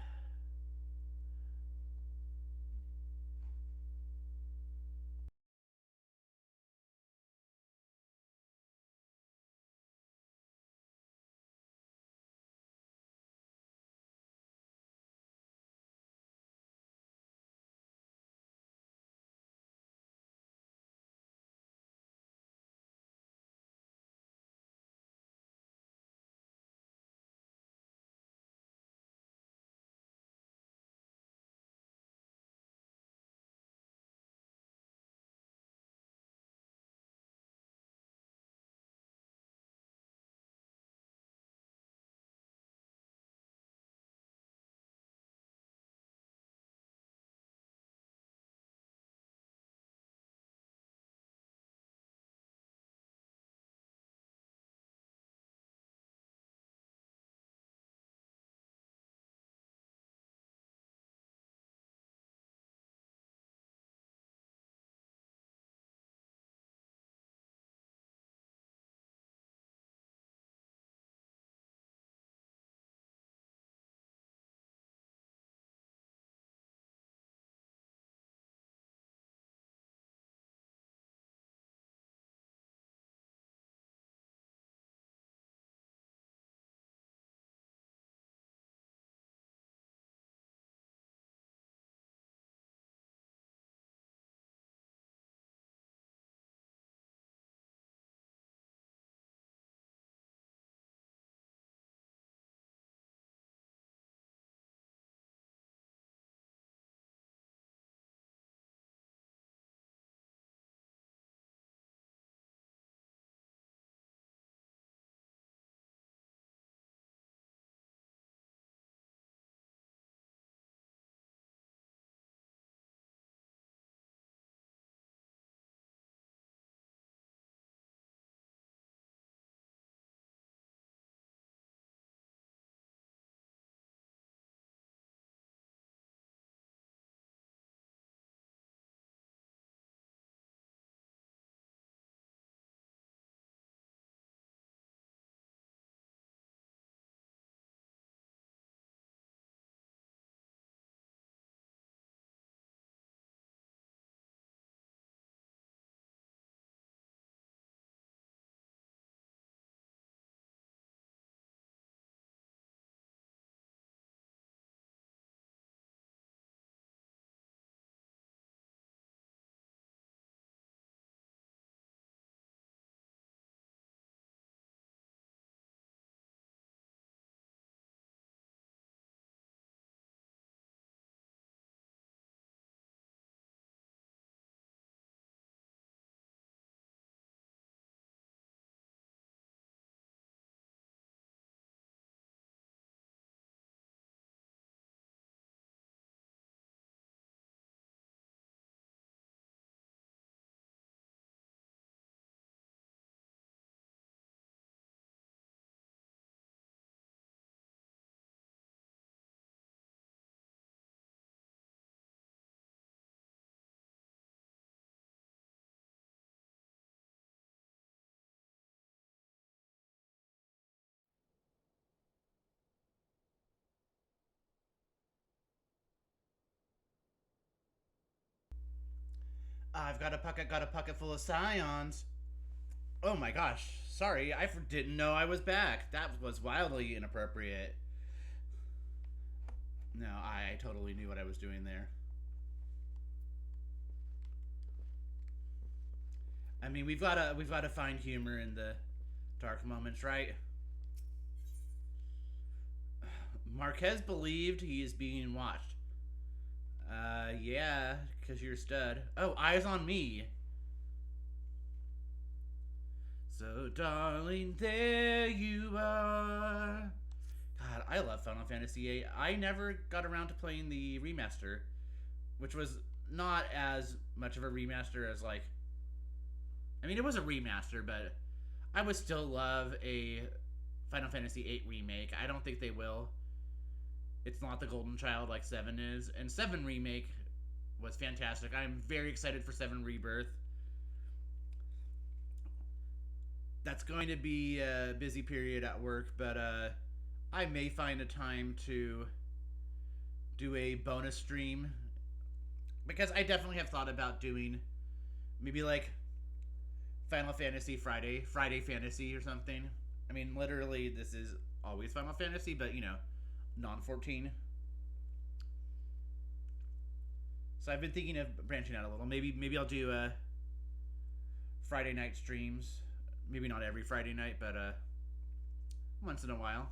I've got a pocket full of scions. Oh my gosh, sorry, didn't know I was back. That was wildly inappropriate. No, I totally knew what I was doing there. I mean, we've got to find humor in the dark moments, right? Marquez believed he is being watched. Yeah, because you're a stud. Oh, eyes on me. So, darling, there you are. God, I love Final Fantasy VIII. I never got around to playing the remaster, which was not as much of a remaster as, like... I mean, it was a remaster, but I would still love a Final Fantasy VIII remake. I don't think they will. It's not the golden child like 7 is. And 7 Remake was fantastic. I'm very excited for 7 Rebirth. That's going to be a busy period at work, but I may find a time to do a bonus stream. Because I definitely have thought about doing maybe like Final Fantasy Friday Fantasy or something. I mean, literally, this is always Final Fantasy, but, you know, non-14. So I've been thinking of branching out a little. Maybe I'll do Friday night streams. Maybe not every Friday night, but once in a while.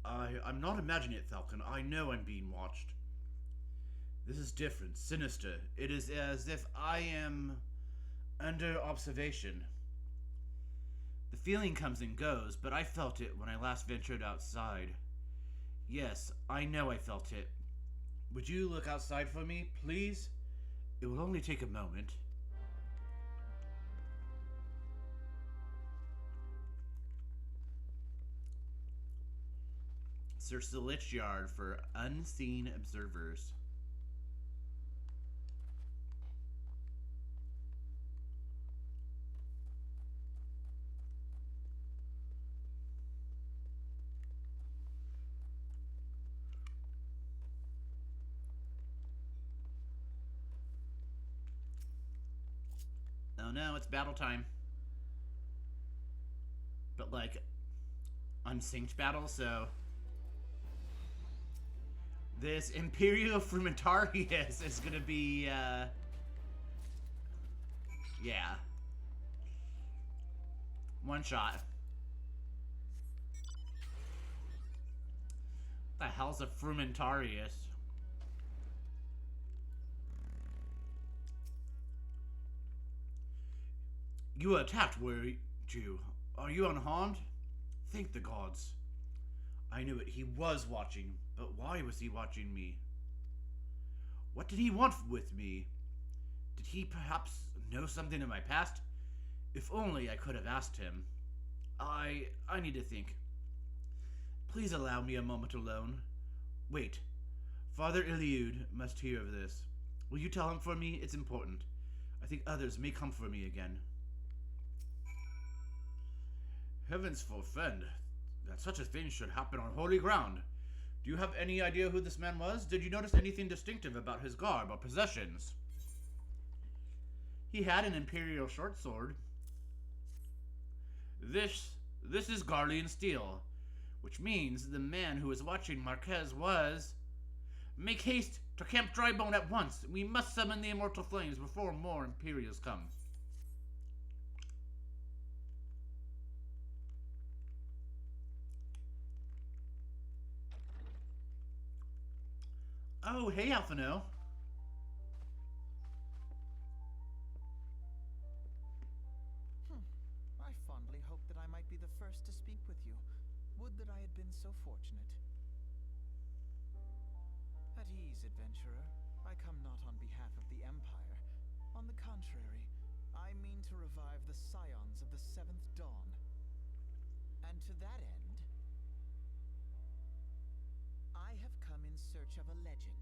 I'm not imagining it, Falcon. I know I'm being watched. This is different, sinister. It is as if I am under observation. The feeling comes and goes, but I felt it when I last ventured outside. Yes, I know I felt it. Would you look outside for me, please? It will only take a moment. Search the Lich Yard for unseen observers. Oh no, it's battle time. But like, unsynced battle, so... This Imperial Frumentarius is gonna be, yeah. One shot. What the hell's a Frumentarius? You were attacked, were you? Are you unharmed? Thank the gods. I knew it. He was watching. But why was he watching me? What did he want with me? Did he perhaps know something of my past? If only I could have asked him. I need to think. Please allow me a moment alone. Wait. Father Iliud must hear of this. Will you tell him for me? It's important. I think others may come for me again. Heavens forfend. That such a thing should happen on holy ground. Do you have any idea who this man was? Did you notice anything distinctive about his garb or possessions? He had an imperial short sword. This is Garlean steel, which means the man who was watching Marquez was... Make haste to Camp Drybone at once. We must summon the immortal flames before more Imperials come. Oh, hey, Alphino. I fondly hoped that I might be the first to speak with you. Would that I had been so fortunate. At ease, adventurer. I come not on behalf of the Empire. On the contrary, I mean to revive the scions of the Seventh Dawn. And to that end, I have come in search of a legend.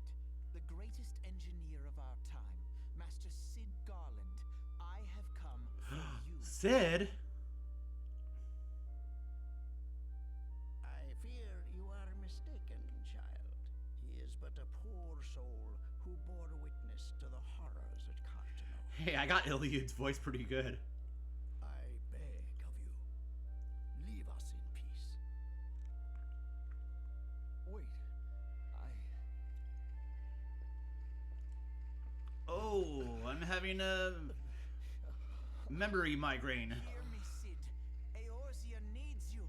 The greatest engineer of our time, Master Sid Garland. I have come for you. Sid? I fear you are mistaken, child. Hey, I got Iliad's voice pretty good. I beg of you, leave us in peace. Wait, Oh, I'm having a memory migraine. Hear me, Cid. Eorzea needs you.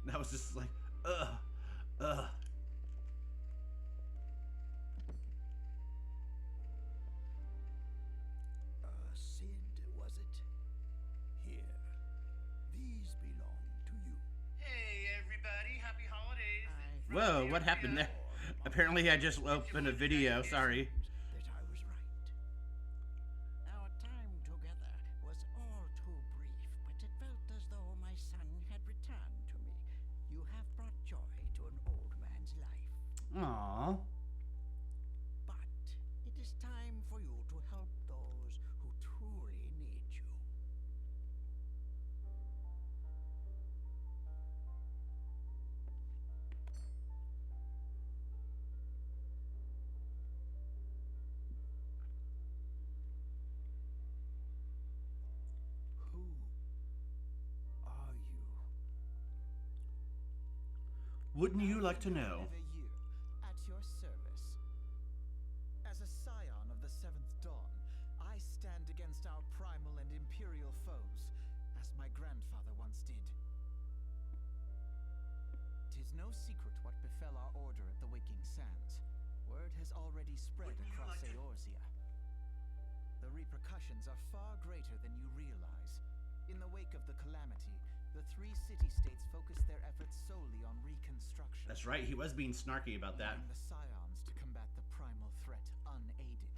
That was just like, Cid, was it? Here. These belong to you. Hey everybody, happy holidays. Whoa, what happened there? Apparently I just opened a video, sorry. That I was right. Our time together was all too brief, but it felt as though my son had returned to me. You have brought joy to an old man's life. Aww. But it is time for you to help those who truly need you. Who are you? Wouldn't you like to know? Live a year at your service. As a scion of the Seventh Dawn, I stand against our primal and imperial foes, as my grandfather once did. 'Tis no secret what befell our order at the Waking Sands. Word has already spread Wouldn't you across like to- Eorzea. The repercussions are far greater than you realize. In the wake of the calamity, the three city-states focused their efforts solely on reconstruction. That's right, he was being snarky about that. Leaving the scions to combat the primal threat unaided.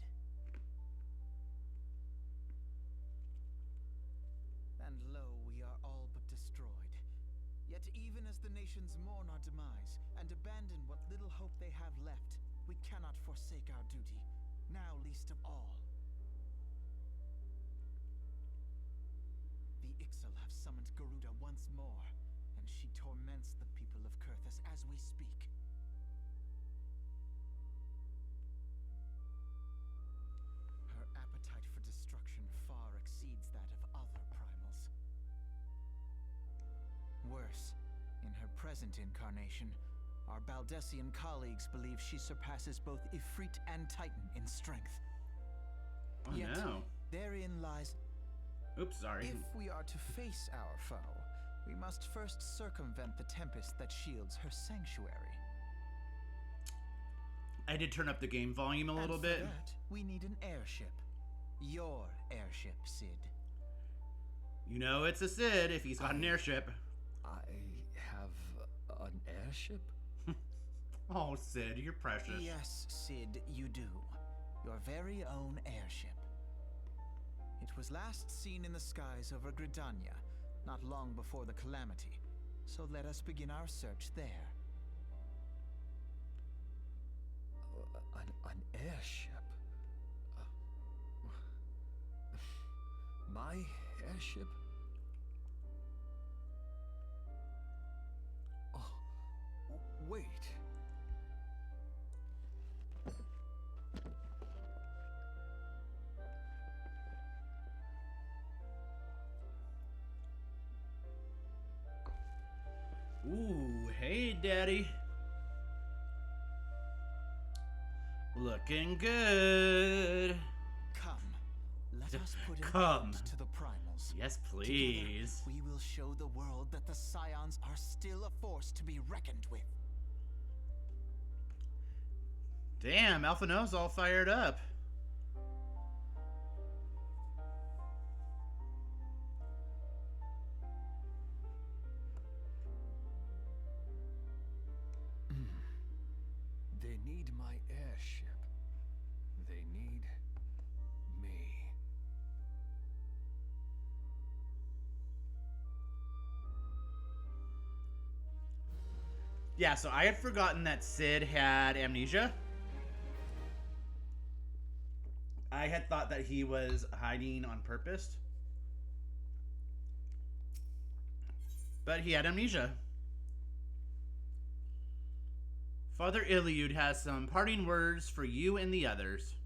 And lo, we are all but destroyed. Yet even as the nations mourn our demise and abandon what little hope they have left, we cannot forsake our duty, now least of all. The Ixal have summoned Garuda once more, and she torments the people of Kurthus as we speak. Her appetite for destruction far exceeds that of other primals. Worse, in her present incarnation, our Baldessian colleagues believe she surpasses both Ifrit and Titan in strength. Oh Yet, no. therein lies. Oops, sorry. If we are to face our foe, we must first circumvent the tempest that shields her sanctuary. I did turn up the game volume a little And for bit. that, we need an airship. Your airship, Cid. You know it's a Cid if he's got an airship. I have an airship? Oh, Cid, you're precious. Yes, Cid, you do. Your very own airship. It was last seen in the skies over Gridania, not long before the calamity. So let us begin our search there. An airship? My airship? Oh, wait. Ooh, hey, Daddy. Looking good. Come, let us put an Come. end to the primals. Yes, Together, please. we will show the world that the Scions are still a force to be reckoned with. Damn, Alpha No's all fired up. They need my airship. They need me. Yeah, so I had forgotten that Sid had amnesia. I had thought that he was hiding on purpose. But he had amnesia. Father Iliud has some parting words for you and the others.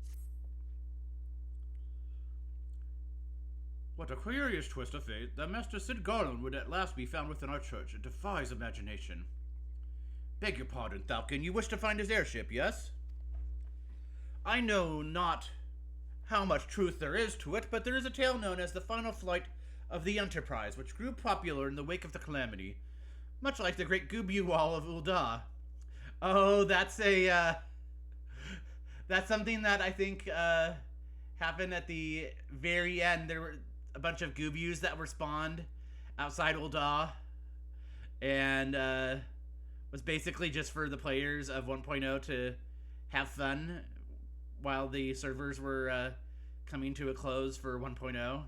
What a curious twist of fate that Master Sid Garland would at last be found within our church. It defies imagination. Beg your pardon, Falcon. You wish to find his airship, yes? I know not how much truth there is to it, but there is a tale known as the final flight of the Enterprise, which grew popular in the wake of the Calamity, much like the great Gubu Wall of Ul'dah. Oh, that's something that I think happened at the very end. There were a bunch of Gubus that were spawned outside Ul'dah, and was basically just for the players of 1.0 to have fun while the servers were coming to a close for 1.0.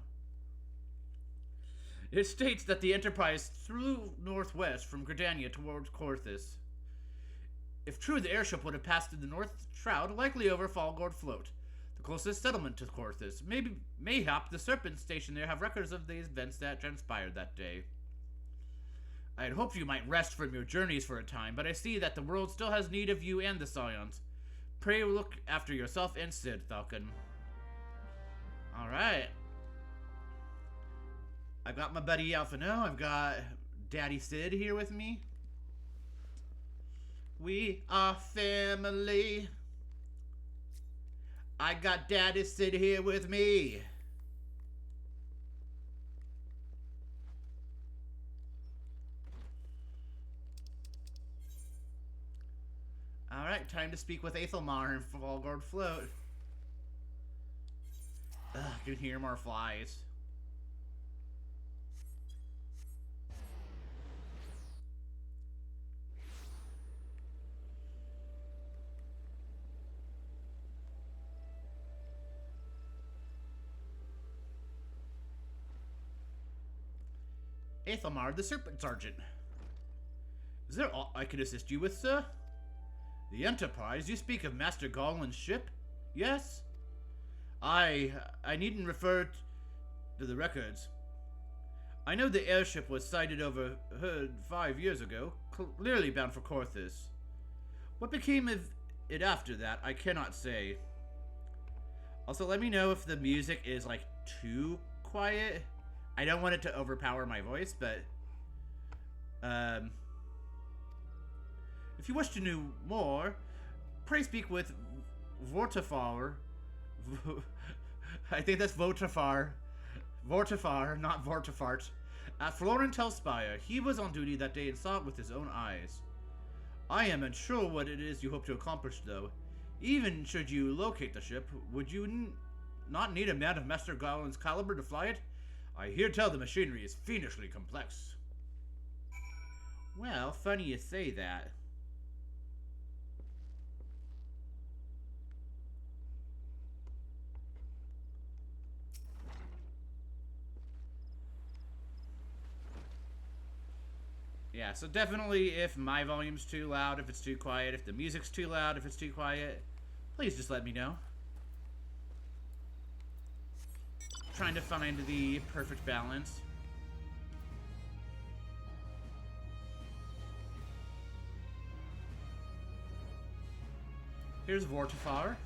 It states that the Enterprise flew northwest from Gridania towards Korthus. If true, the airship would have passed through the North Shroud, likely over Falgord Float, the closest settlement to Korthus. Mayhap the Serpents stationed there have records of the events that transpired that day. I had hoped you might rest from your journeys for a time, but I see that the world still has need of you and the Scions. Pray look after yourself and Sid, Falcon. Alright. I've got my buddy Alphino. I've got Daddy Sid here with me. We are family. I got Daddy Sid here with me. Alright, time to speak with Aethelmar and Falgord Float. Ugh, I can hear more flies. Aethelmar, the Serpent Sergeant. Is there aught I can assist you with, sir? The Enterprise? You speak of Master Garland's ship? Yes? I needn't refer to the records. I know the airship was sighted overheard 5 years ago, clearly bound for Korthus. What became of it after that, I cannot say. Also, let me know if the music is, like, too quiet. I don't want it to overpower my voice, but if you wish to know more, pray speak with Vortifar. I think that's Vortifar. Vortifar, not Vortifart. At Florentel Spire. He was on duty that day and saw it with his own eyes. I am unsure what it is you hope to accomplish, though. Even should you locate the ship, would you not need a man of Master Garland's caliber to fly it? I hear tell the machinery is fiendishly complex. Well, funny you say that. Yeah, so definitely if my volume's too loud, if it's too quiet, if the music's too loud, if it's too quiet, please just let me know. Trying to find the perfect balance. Here's Vortifar.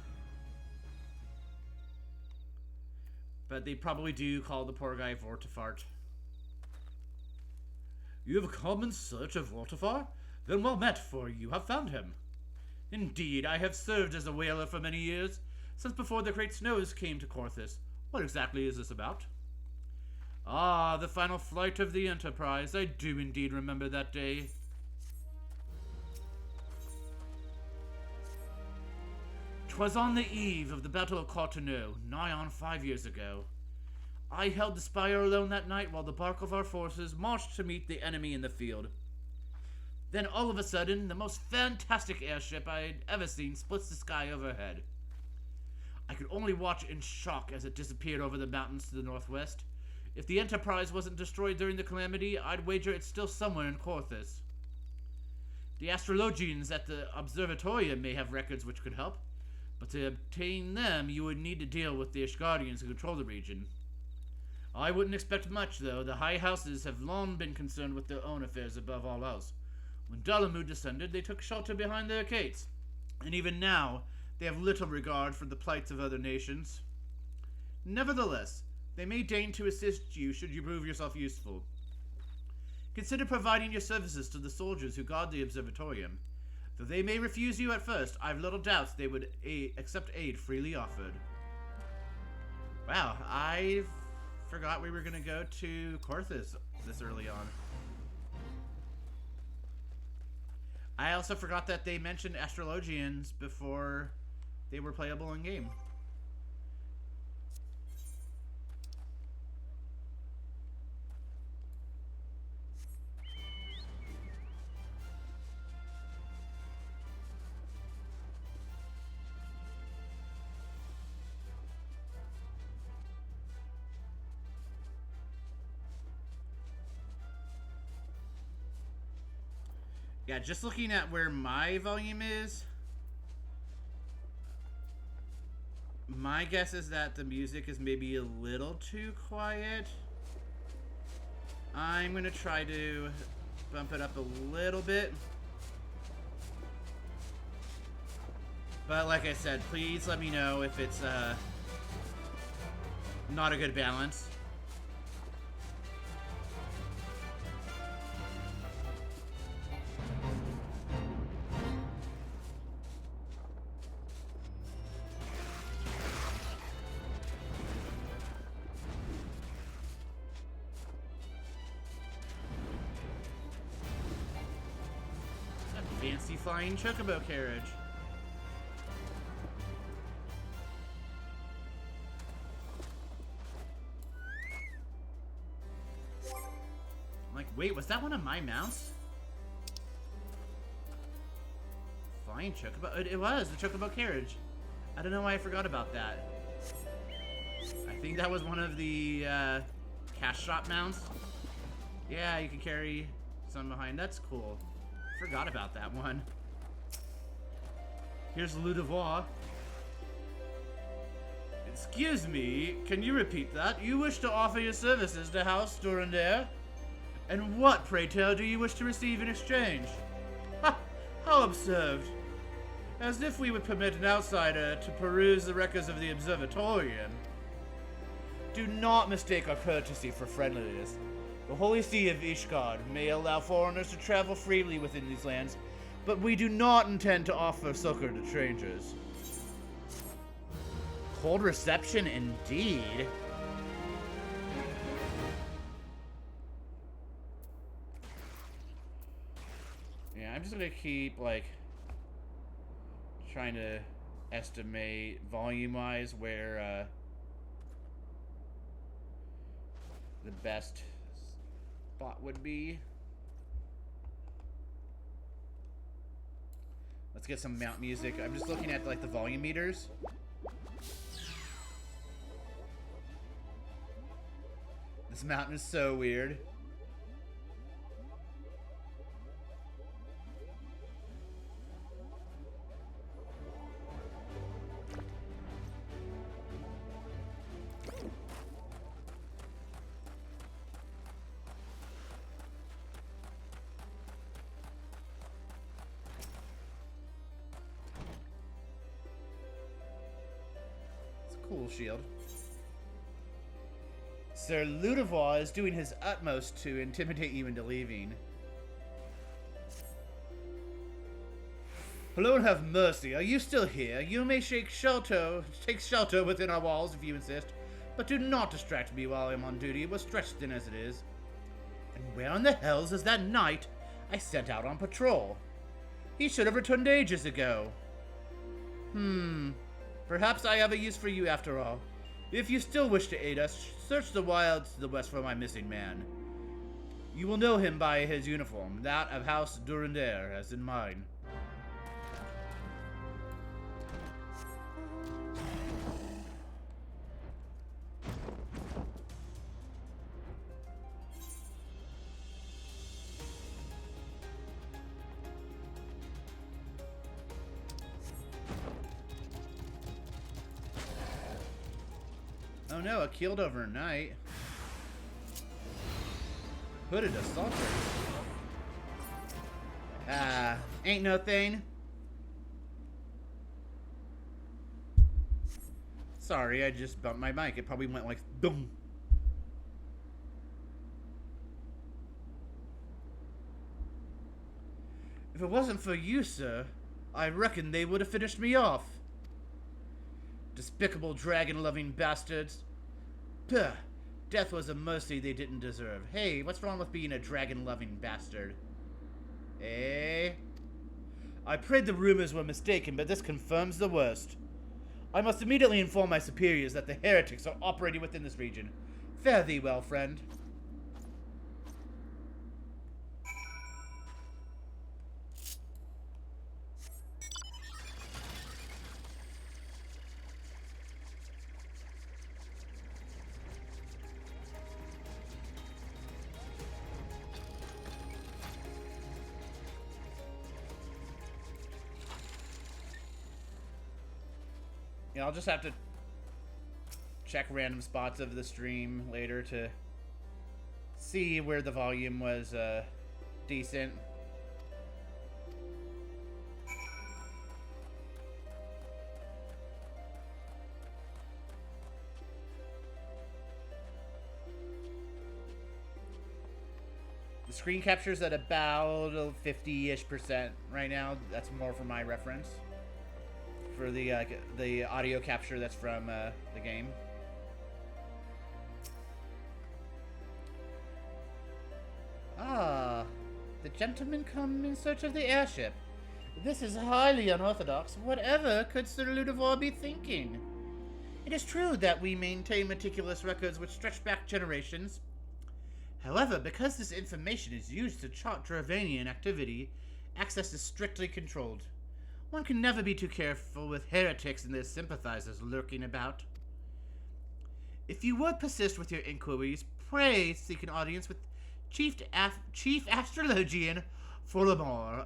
But they probably do call the poor guy Vortifart. You have come in search of Vortifar? Then well met, for you have found him. Indeed, I have served as a whaler for many years, since before the great snows came to Korthus. What exactly is this about? Ah, the final flight of the Enterprise. I do indeed remember that day. 'Twas on the eve of the Battle of Carteneau, nigh on 5 years ago. I held the spire alone that night while the bulk of our forces marched to meet the enemy in the field. Then all of a sudden, the most fantastic airship I had ever seen splits the sky overhead. I could only watch in shock as it disappeared over the mountains to the northwest. If the Enterprise wasn't destroyed during the Calamity, I'd wager it's still somewhere in Korthus. The astrologians at the observatorium may have records which could help, but to obtain them, you would need to deal with the Ishgardians who control the region. I wouldn't expect much, though. The high houses have long been concerned with their own affairs above all else. When Dalamud descended, they took shelter behind their gates, and even now, they have little regard for the plights of other nations. Nevertheless, they may deign to assist you should you prove yourself useful. Consider providing your services to the soldiers who guard the observatorium. Though they may refuse you at first, I've little doubts they would accept aid freely offered. Wow, I forgot we were going to go to Korthus this early on. I also forgot that they mentioned astrologians before they were playable in game. Yeah, just looking at where my volume is, my guess is that the music is maybe a little too quiet. I'm going to try to bump it up a little bit. But like I said, please let me know if it's not a good balance. Fancy flying chocobo carriage. I'm like, wait, was that one of my mounts? Flying chocobo? It was the chocobo carriage. I don't know why I forgot about that. I think that was one of the cash shop mounts. Yeah, you can carry some behind. That's cool. Forgot about that one. Here's Ludevoir. Excuse me, can you repeat that? You wish to offer your services to House Durandare? And what, pray tell, do you wish to receive in exchange? Ha! How absurd. As if we would permit an outsider to peruse the records of the observatorium. Do not mistake our courtesy for friendliness. The Holy See of Ishgard may allow foreigners to travel freely within these lands, but we do not intend to offer succor to strangers. Cold reception indeed. Yeah, I'm just gonna keep, like, trying to estimate volume-wise where, the best spot would be. Let's get some mount music. I'm just looking at, like, the volume meters. This mountain is so weird. Cool shield. Sir Ludevoir is doing his utmost to intimidate you into leaving. Lord have mercy, are you still here? You may take shelter within our walls if you insist, but do not distract me while I'm on duty. We're stretched thin as it is. And where in the hells is that knight I sent out on patrol? He should have returned ages ago. Perhaps I have a use for you after all. If you still wish to aid us, search the wilds to the west for my missing man. You will know him by his uniform, that of House Durandare, as in mine. Oh no, a killed overnight. Hooded assaulter. Ain't no thing. Sorry, I just bumped my mic. It probably went like boom. If it wasn't for you, sir, I reckon they would have finished me off. Despicable dragon-loving bastards. Puh. Death was a mercy they didn't deserve. Hey, what's wrong with being a dragon-loving bastard? Eh? I prayed the rumors were mistaken, but this confirms the worst. I must immediately inform my superiors that the heretics are operating within this region. Fare thee well, friend. Yeah, I'll just have to check random spots of the stream later to see where the volume was decent. The screen capture's at about 50-ish% right now. That's more for my reference. For the audio capture that's from the game. Ah, the gentlemen come in search of the airship. This is highly unorthodox. Whatever could Sir Ludivore be thinking? It is true that we maintain meticulous records which stretch back generations. However, because this information is used to chart Dravanian activity, access is strictly controlled. One can never be too careful with heretics and their sympathizers lurking about. If you would persist with your inquiries, pray seek an audience with Chief Astrologian Furthermore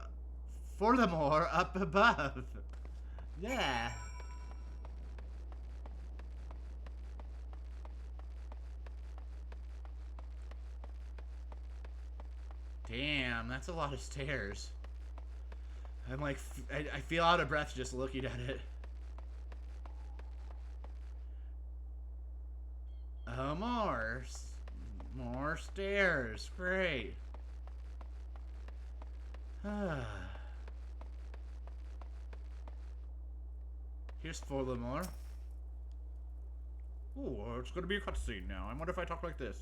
up above. Yeah. Damn, that's a lot of stairs. I'm like, I feel out of breath just looking at it. Oh, more stairs. Great. Here's Furthermore. Oh, it's gonna be a cutscene now. I wonder if I talk like this.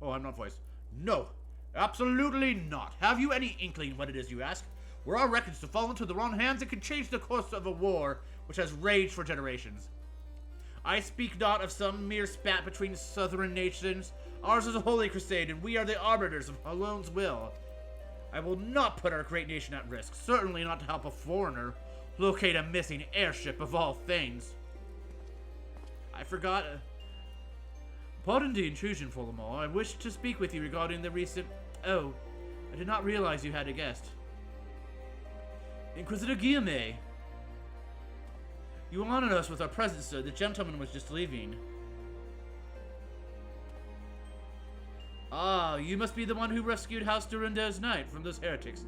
Oh, I'm not voiced. No, absolutely not. Have you any inkling what it is you ask? Were our records to fall into the wrong hands, it could change the course of a war which has raged for generations. I speak not of some mere spat between southern nations. Ours is a holy crusade, and we are the arbiters of Halone's will. I will not put our great nation at risk, certainly not to help a foreigner locate a missing airship of all things. I forgot. Pardon the intrusion, Fullamore. I wish to speak with you regarding the recent... Oh, I did not realize you had a guest. Inquisitor Guillaume. You honored us with our presence, sir. The gentleman was just leaving. Ah, you must be the one who rescued House Durandur's Knight from those heretics.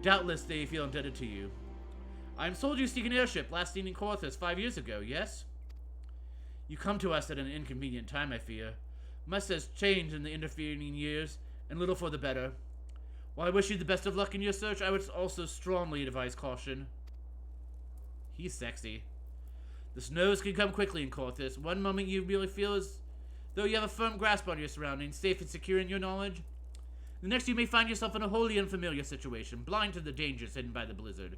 Doubtless they feel indebted to you. I am told you seek an airship last seen in Corthus 5 years ago, yes? You come to us at an inconvenient time, I fear. Much has changed in the intervening years, and little for the better. While I wish you the best of luck in your search, I would also strongly advise caution. He's sexy. The snows can come quickly in Corthus. One moment you really feel as though you have a firm grasp on your surroundings, safe and secure in your knowledge. The next you may find yourself in a wholly unfamiliar situation, blind to the dangers hidden by the blizzard.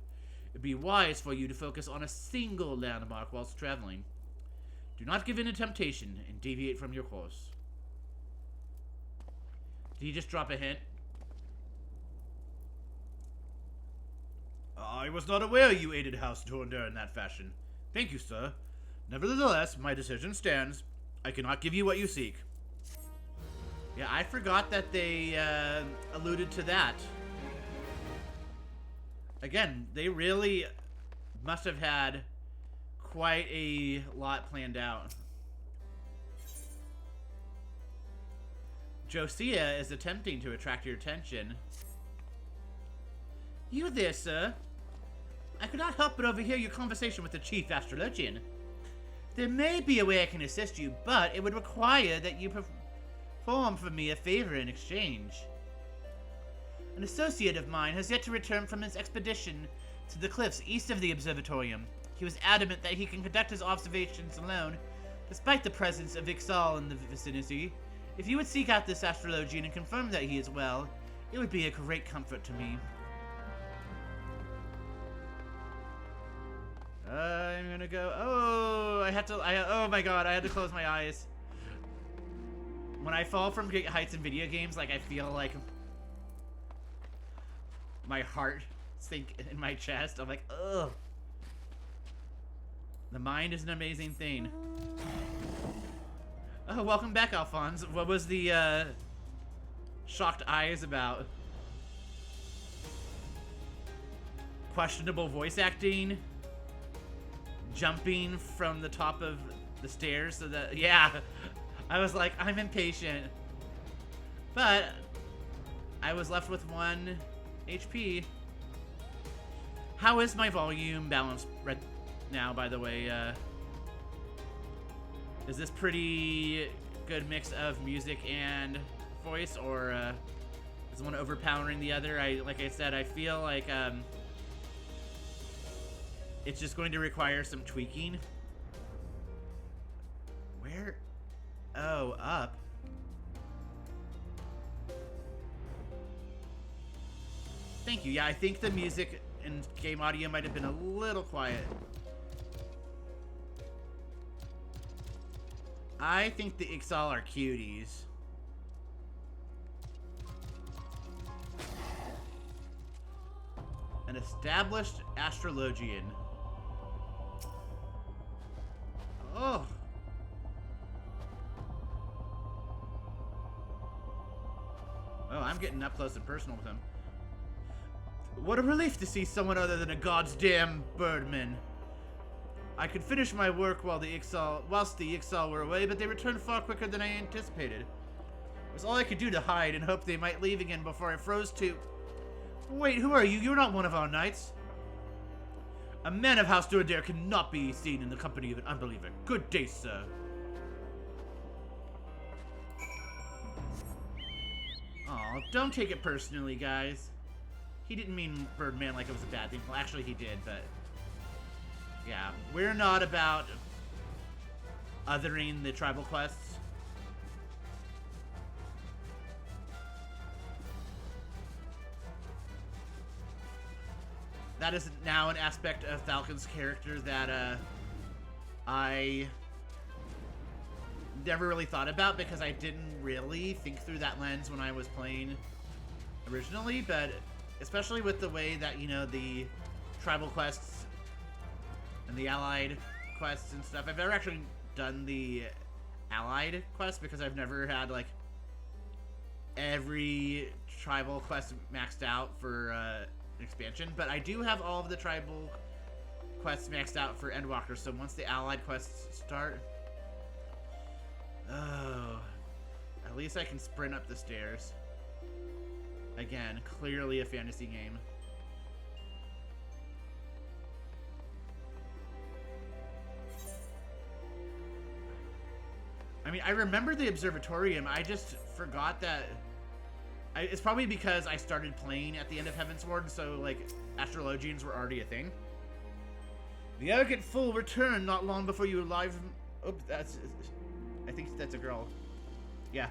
It'd be wise for you to focus on a single landmark whilst traveling. Do not give in to temptation and deviate from your course. Did he just drop a hint? I was not aware you aided House Durandur in that fashion. Thank you, sir. Nevertheless, my decision stands. I cannot give you what you seek. Yeah, I forgot that they alluded to that. Again, they really must have had quite a lot planned out. Josiah is attempting to attract your attention. You there, sir? I could not help but overhear your conversation with the chief astrologian. There may be a way I can assist you, but it would require that you perform for me a favor in exchange. An associate of mine has yet to return from his expedition to the cliffs east of the observatorium. He was adamant that he can conduct his observations alone, despite the presence of Ixal in the vicinity. If you would seek out this astrologian and confirm that he is well, it would be a great comfort to me. I'm gonna go. Oh, oh my god, I had to close my eyes. When I fall from great heights in video games, like, I feel like my heart sink in my chest. I'm like, ugh. The mind is an amazing thing. Oh, welcome back, Alphonse. What was the shocked eyes about? Questionable voice acting? Jumping from the top of the stairs so that, yeah. I was like, I'm impatient. But I was left with 1 HP. How is my volume balance right now, by the way? Is this pretty good mix of music and voice, or is one overpowering the other? Like I said, I feel like it's just going to require some tweaking. Where? Oh, up. Thank you. Yeah, I think the music and game audio might have been a little quiet. I think the Ixal are cuties. An established astrologian. Oh. Oh, I'm getting up close and personal with him. What a relief to see someone other than a goddamn birdman. I could finish my work whilst the Ixal were away, but they returned far quicker than I anticipated. It was all I could do to hide and hope they might leave again before I froze to... Wait, who are you? You're not one of our knights. A man of House Durader cannot be seen in the company of an unbeliever. Good day, sir. Aw, don't take it personally, guys. He didn't mean Birdman like it was a bad thing. Well, actually he did, but... yeah, we're not about othering the tribal quests. That is now an aspect of Falcon's character that I never really thought about because I didn't really think through that lens when I was playing originally, but especially with the way that, you know, the tribal quests and the allied quests and stuff. I've never actually done the allied quest because I've never had, like, every tribal quest maxed out for expansion, but I do have all of the tribal quests maxed out for Endwalker, so once the allied quests start... oh... at least I can sprint up the stairs. Again, clearly a fantasy game. I mean, I remember the Observatorium, I just forgot that... it's probably because I started playing at the end of Heavensward, so, like, astrologians were already a thing. The arrogant fool returned not long before you arrived... oh, that's... I think that's a girl. Yeah.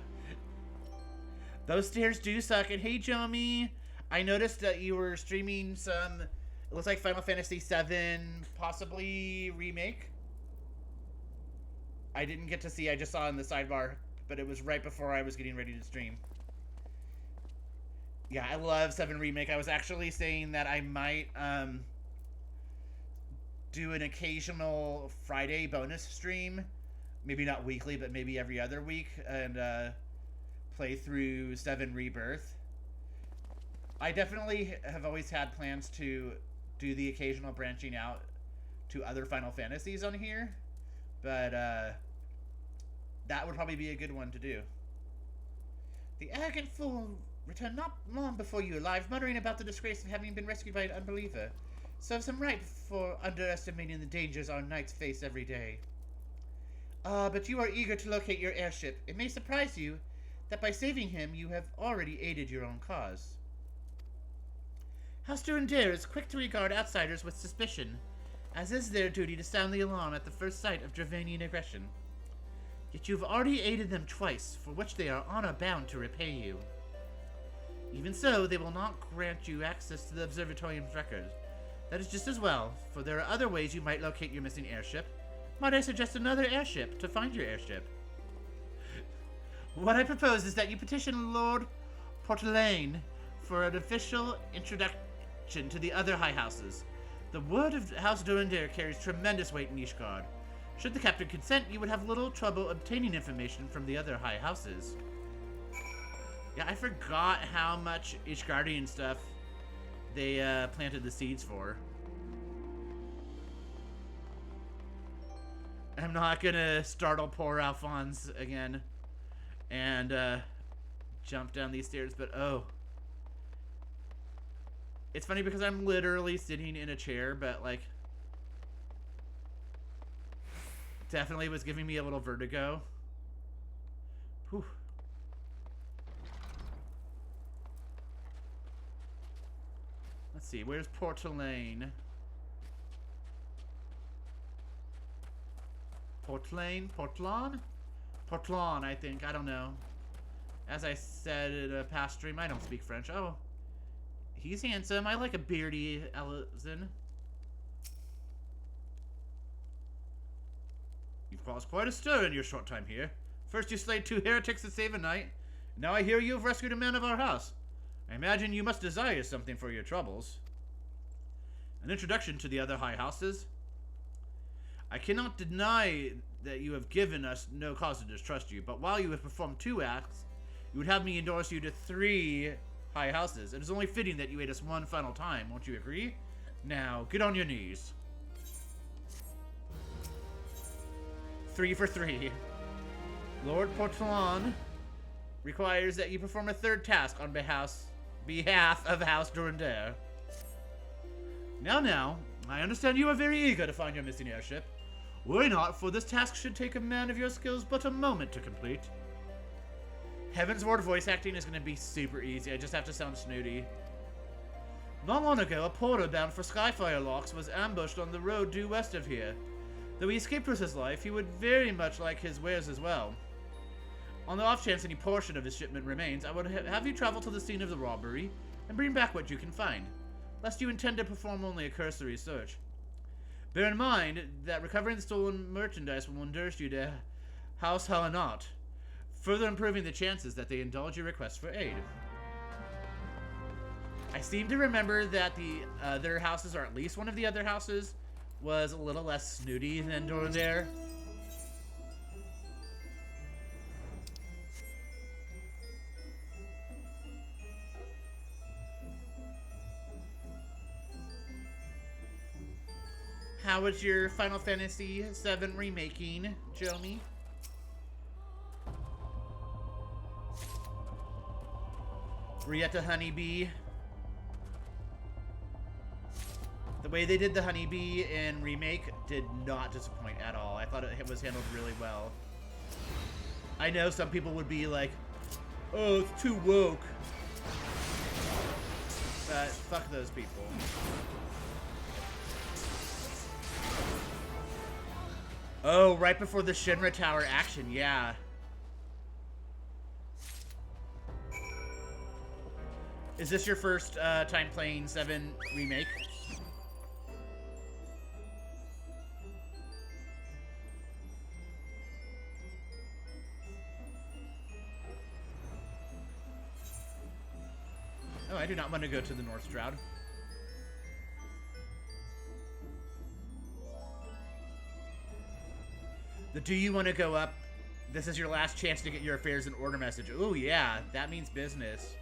Those stairs do suck, and hey, Jomi, I noticed that you were streaming some... it looks like Final Fantasy VII, possibly remake. I didn't get to see, I just saw in the sidebar, but it was right before I was getting ready to stream. Yeah, I love 7 Remake. I was actually saying that I might do an occasional Friday bonus stream. Maybe not weekly, but maybe every other week. And play through 7 Rebirth. I definitely have always had plans to do the occasional branching out to other Final Fantasies on here. But that would probably be a good one to do. The arrogant fool returned not long before you arrived, muttering about the disgrace of having been rescued by an unbeliever. Serves him right for underestimating the dangers our knights face every day. But you are eager to locate your airship. It may surprise you that by saving him, you have already aided your own cause. House Durandere is quick to regard outsiders with suspicion, as is their duty to sound the alarm at the first sight of Dravanian aggression. Yet you have already aided them twice, for which they are honor-bound to repay you. Even so, they will not grant you access to the Observatorium's records. That is just as well, for there are other ways you might locate your missing airship. Might I suggest another airship to find your airship? What I propose is that you petition Lord Portelaine for an official introduction to the other high houses. The word of House Durandere carries tremendous weight in Ishgard. Should the captain consent, you would have little trouble obtaining information from the other high houses. Yeah, I forgot how much Ishgardian stuff they planted the seeds for. I'm not gonna startle poor Alphonse again and jump down these stairs, but oh. It's funny because I'm literally sitting in a chair, but like definitely was giving me a little vertigo. Whew. Let's see, where's Portelaine? Portelaine? Portlan? Portlan, I think. I don't know. As I said in a past stream, I don't speak French. Oh. He's handsome. I like a beardy Ellison. You've caused quite a stir in your short time here. First you slayed 2 heretics to save a knight. Now I hear you've rescued a man of our house. I imagine you must desire something for your troubles. An introduction to the other high houses? I cannot deny that you have given us no cause to distrust you, but while you have performed 2 acts, you would have me endorse you to 3 high houses. It is only fitting that you aid us one final time, won't you agree? Now, get on your knees. 3 for 3. Lord Portlan requires that you perform a 3rd task on behalf of House Durandere. Now, I understand you are very eager to find your missing airship. Worry not, for this task should take a man of your skills but a moment to complete. Heaven's Word voice acting is going to be super easy. I just have to sound snooty. Not long ago, a porter bound for Skyfire Locks was ambushed on the road due west of here. Though he escaped with his life, he would very much like his wares as well. On the off chance any portion of his shipment remains, I would have you travel to the scene of the robbery and bring back what you can find, lest you intend to perform only a cursory search. Bear in mind that recovering the stolen merchandise will endorse you to House Halanot, further improving the chances that they indulge your request for aid. I seem to remember that the other houses, or at least one of the other houses, was a little less snooty than Durandere. How was your Final Fantasy VII remaking, Jomi? Rietta Honeybee. The way they did the Honeybee in Remake did not disappoint at all. I thought it was handled really well. I know some people would be like, oh, it's too woke. But fuck those people. Oh, right before the Shinra Tower action, yeah. Is this your first time playing 7 Remake? Oh, I do not want to go to the North Stroud. The do you want to go up? This is your last chance to get your affairs in order message. Oh yeah, that means business.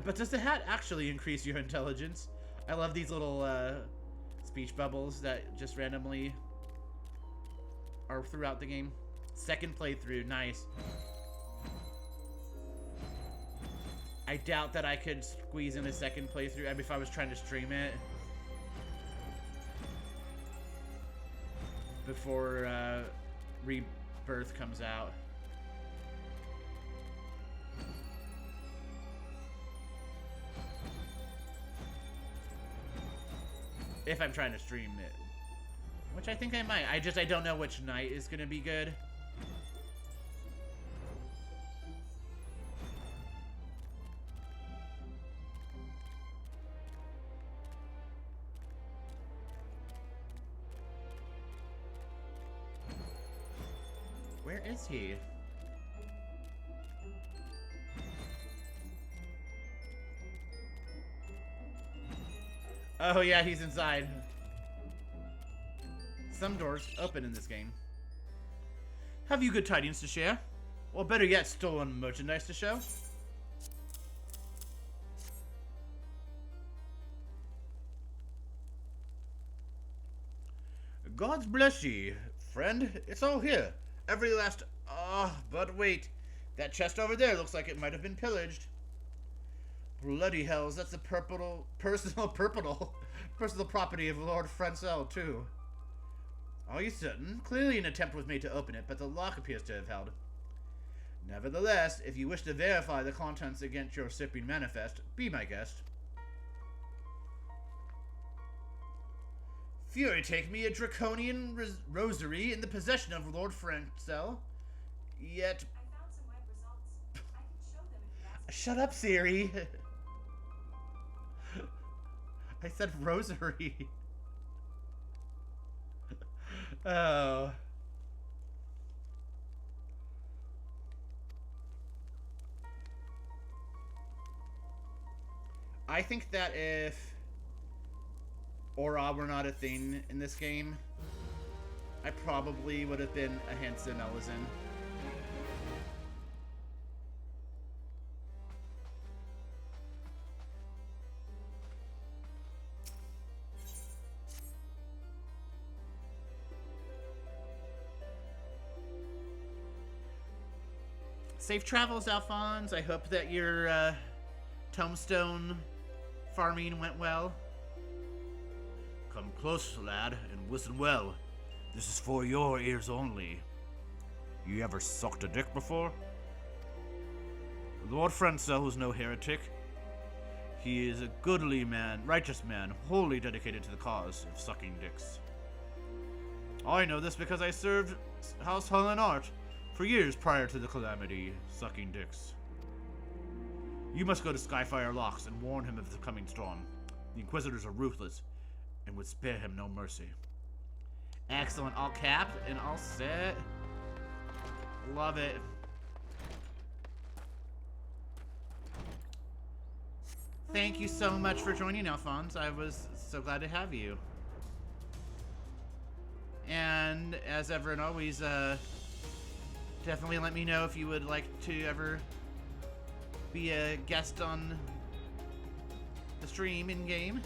But does the hat actually increase your intelligence? I love these little speech bubbles that just randomly are throughout the game. Second playthrough, nice. I doubt that I could squeeze in a second playthrough. I mean, if I was trying to stream it before Rebirth comes out. If I'm trying to stream it. Which I think I might. I don't know which night is going to be good. Where is he? Oh yeah, he's inside. Some doors open in this game. Have you good tidings to share? Or better yet, stolen merchandise to show? God's bless ye, friend. It's all here. Every last... but wait. That chest over there looks like it might have been pillaged. Bloody hells, that's the personal property of Lord Francel, too. Are you certain? Clearly an attempt was made to open it, but the lock appears to have held. Nevertheless, if you wish to verify the contents against your sipping manifest, be my guest. Fury take me a draconian rosary in the possession of Lord Francel. Yet... I found some web results. I can show them if you ask. Shut up, Siri. I said rosary. Oh. I think that if aura were not a thing in this game, I probably would have been a handsome Ellison. Safe travels, Alphonse. I hope that your tombstone farming went well. Come close, lad, and listen well. This is for your ears only. You ever sucked a dick before? Lord Francel is no heretic. He is a goodly man, righteous man, wholly dedicated to the cause of sucking dicks. I know this because I served House Art for years prior to the calamity, sucking dicks. You must go to Skyfire Locks and warn him of the coming storm. The Inquisitors are ruthless and would spare him no mercy. Excellent. All capped and all set. Love it. Thank you so much for joining, Alphonse. I was so glad to have you. And as ever and always, definitely let me know if you would like to ever be a guest on the stream in-game. You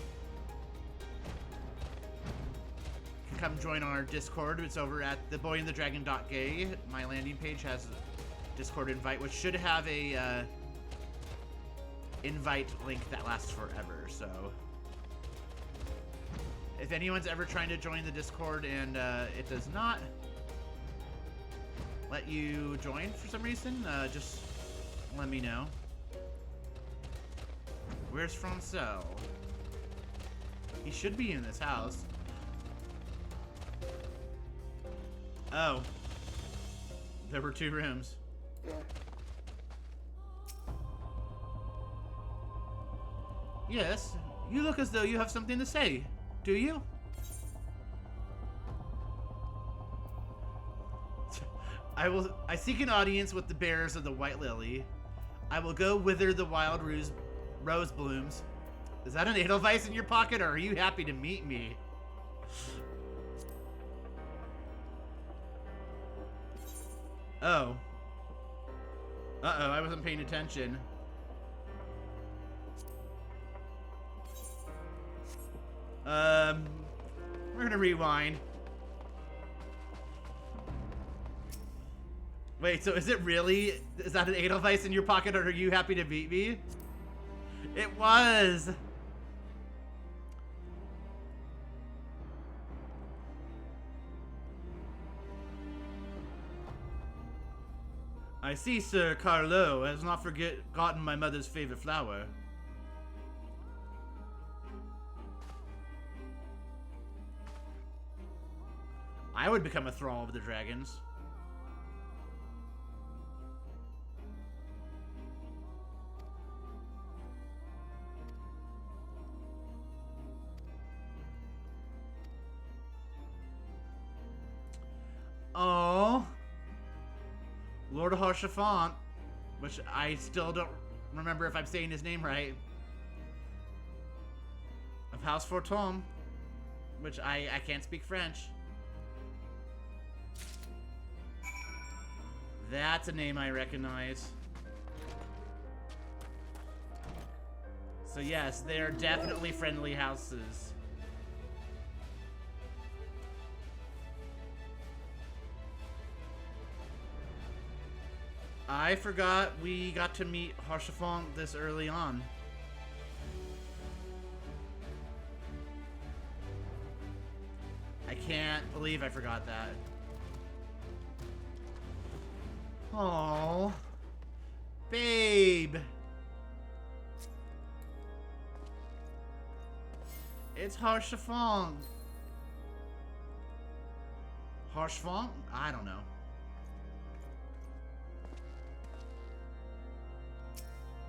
can come join our Discord. It's over at theboyandthedragon.gay. My landing page has a Discord invite, which should have a invite link that lasts forever, so... If anyone's ever trying to join the Discord and it does not let you join for some reason, just let me know. Where's Francel? He should be in this house. Oh. There were 2 rooms. Yes, you look as though you have something to say. Do you? I seek an audience with the bearers of the White Lily. I will go wither the wild rose blooms. Is that an Edelweiss in your pocket, or are you happy to meet me? Oh. Uh-oh, I wasn't paying attention. gonna rewind. Wait, so is it really? Is that an Edelweiss in your pocket, or are you happy to beat me? It was! I see Sir Carlo has not forgotten my mother's favorite flower. I would become a thrall of the dragons. Oh, Lord Harshafant, which I still don't remember if I'm saying his name right, of House Forton, which I can't speak French. That's a name I recognize. So yes, they're definitely friendly houses. I forgot we got to meet Harshafant this early on. I can't believe I forgot that. Oh, babe. It's Harshafant. Harshafant? I don't know.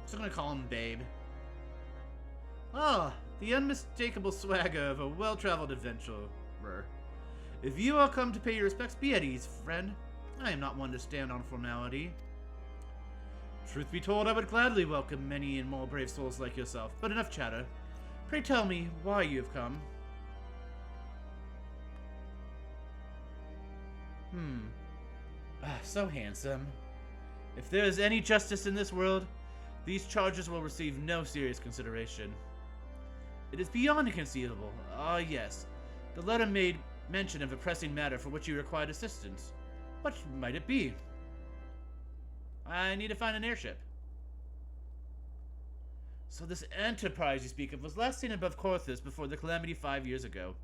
I'm still gonna call him Babe. Ah, the unmistakable swagger of a well-traveled adventurer. If you are come to pay your respects, be at ease, friend. I am not one to stand on formality. Truth be told, I would gladly welcome many and more brave souls like yourself, but enough chatter. Pray tell me why you have come. So handsome. If there is any justice in this world, these charges will receive no serious consideration. It is beyond inconceivable. Ah, yes. The letter made mention of a pressing matter for which you required assistance. What might it be? I need to find an airship. So this enterprise you speak of was last seen above Corthus before the calamity 5 years ago.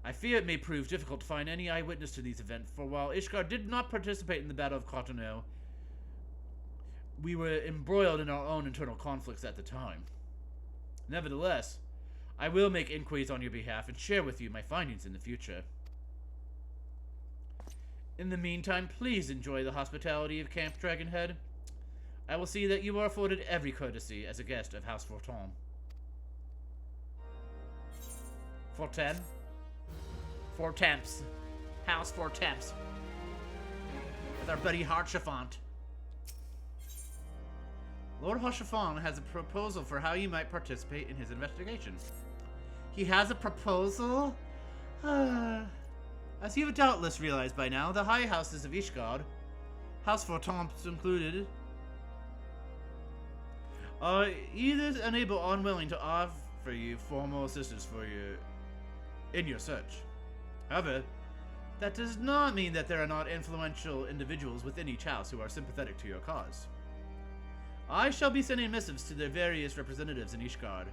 I fear it may prove difficult to find any eyewitness to these events, for while Ishgard did not participate in the Battle of Cotonou, we were embroiled in our own internal conflicts at the time. Nevertheless, I will make inquiries on your behalf and share with you my findings in the future. In the meantime, please enjoy the hospitality of Camp Dragonhead. I will see that you are afforded every courtesy as a guest of House Forton. Forten? Fortemps. House Fortemps. With our buddy Harshafant. Lord Harshafant has a proposal for how you might participate in his investigation. He has a proposal? As you have doubtless realized by now, the high houses of Ishgard, House Forton included, are either unable or unwilling to offer you formal assistance in your search. However, that does not mean that there are not influential individuals within each house who are sympathetic to your cause. I shall be sending missives to their various representatives in Ishgard,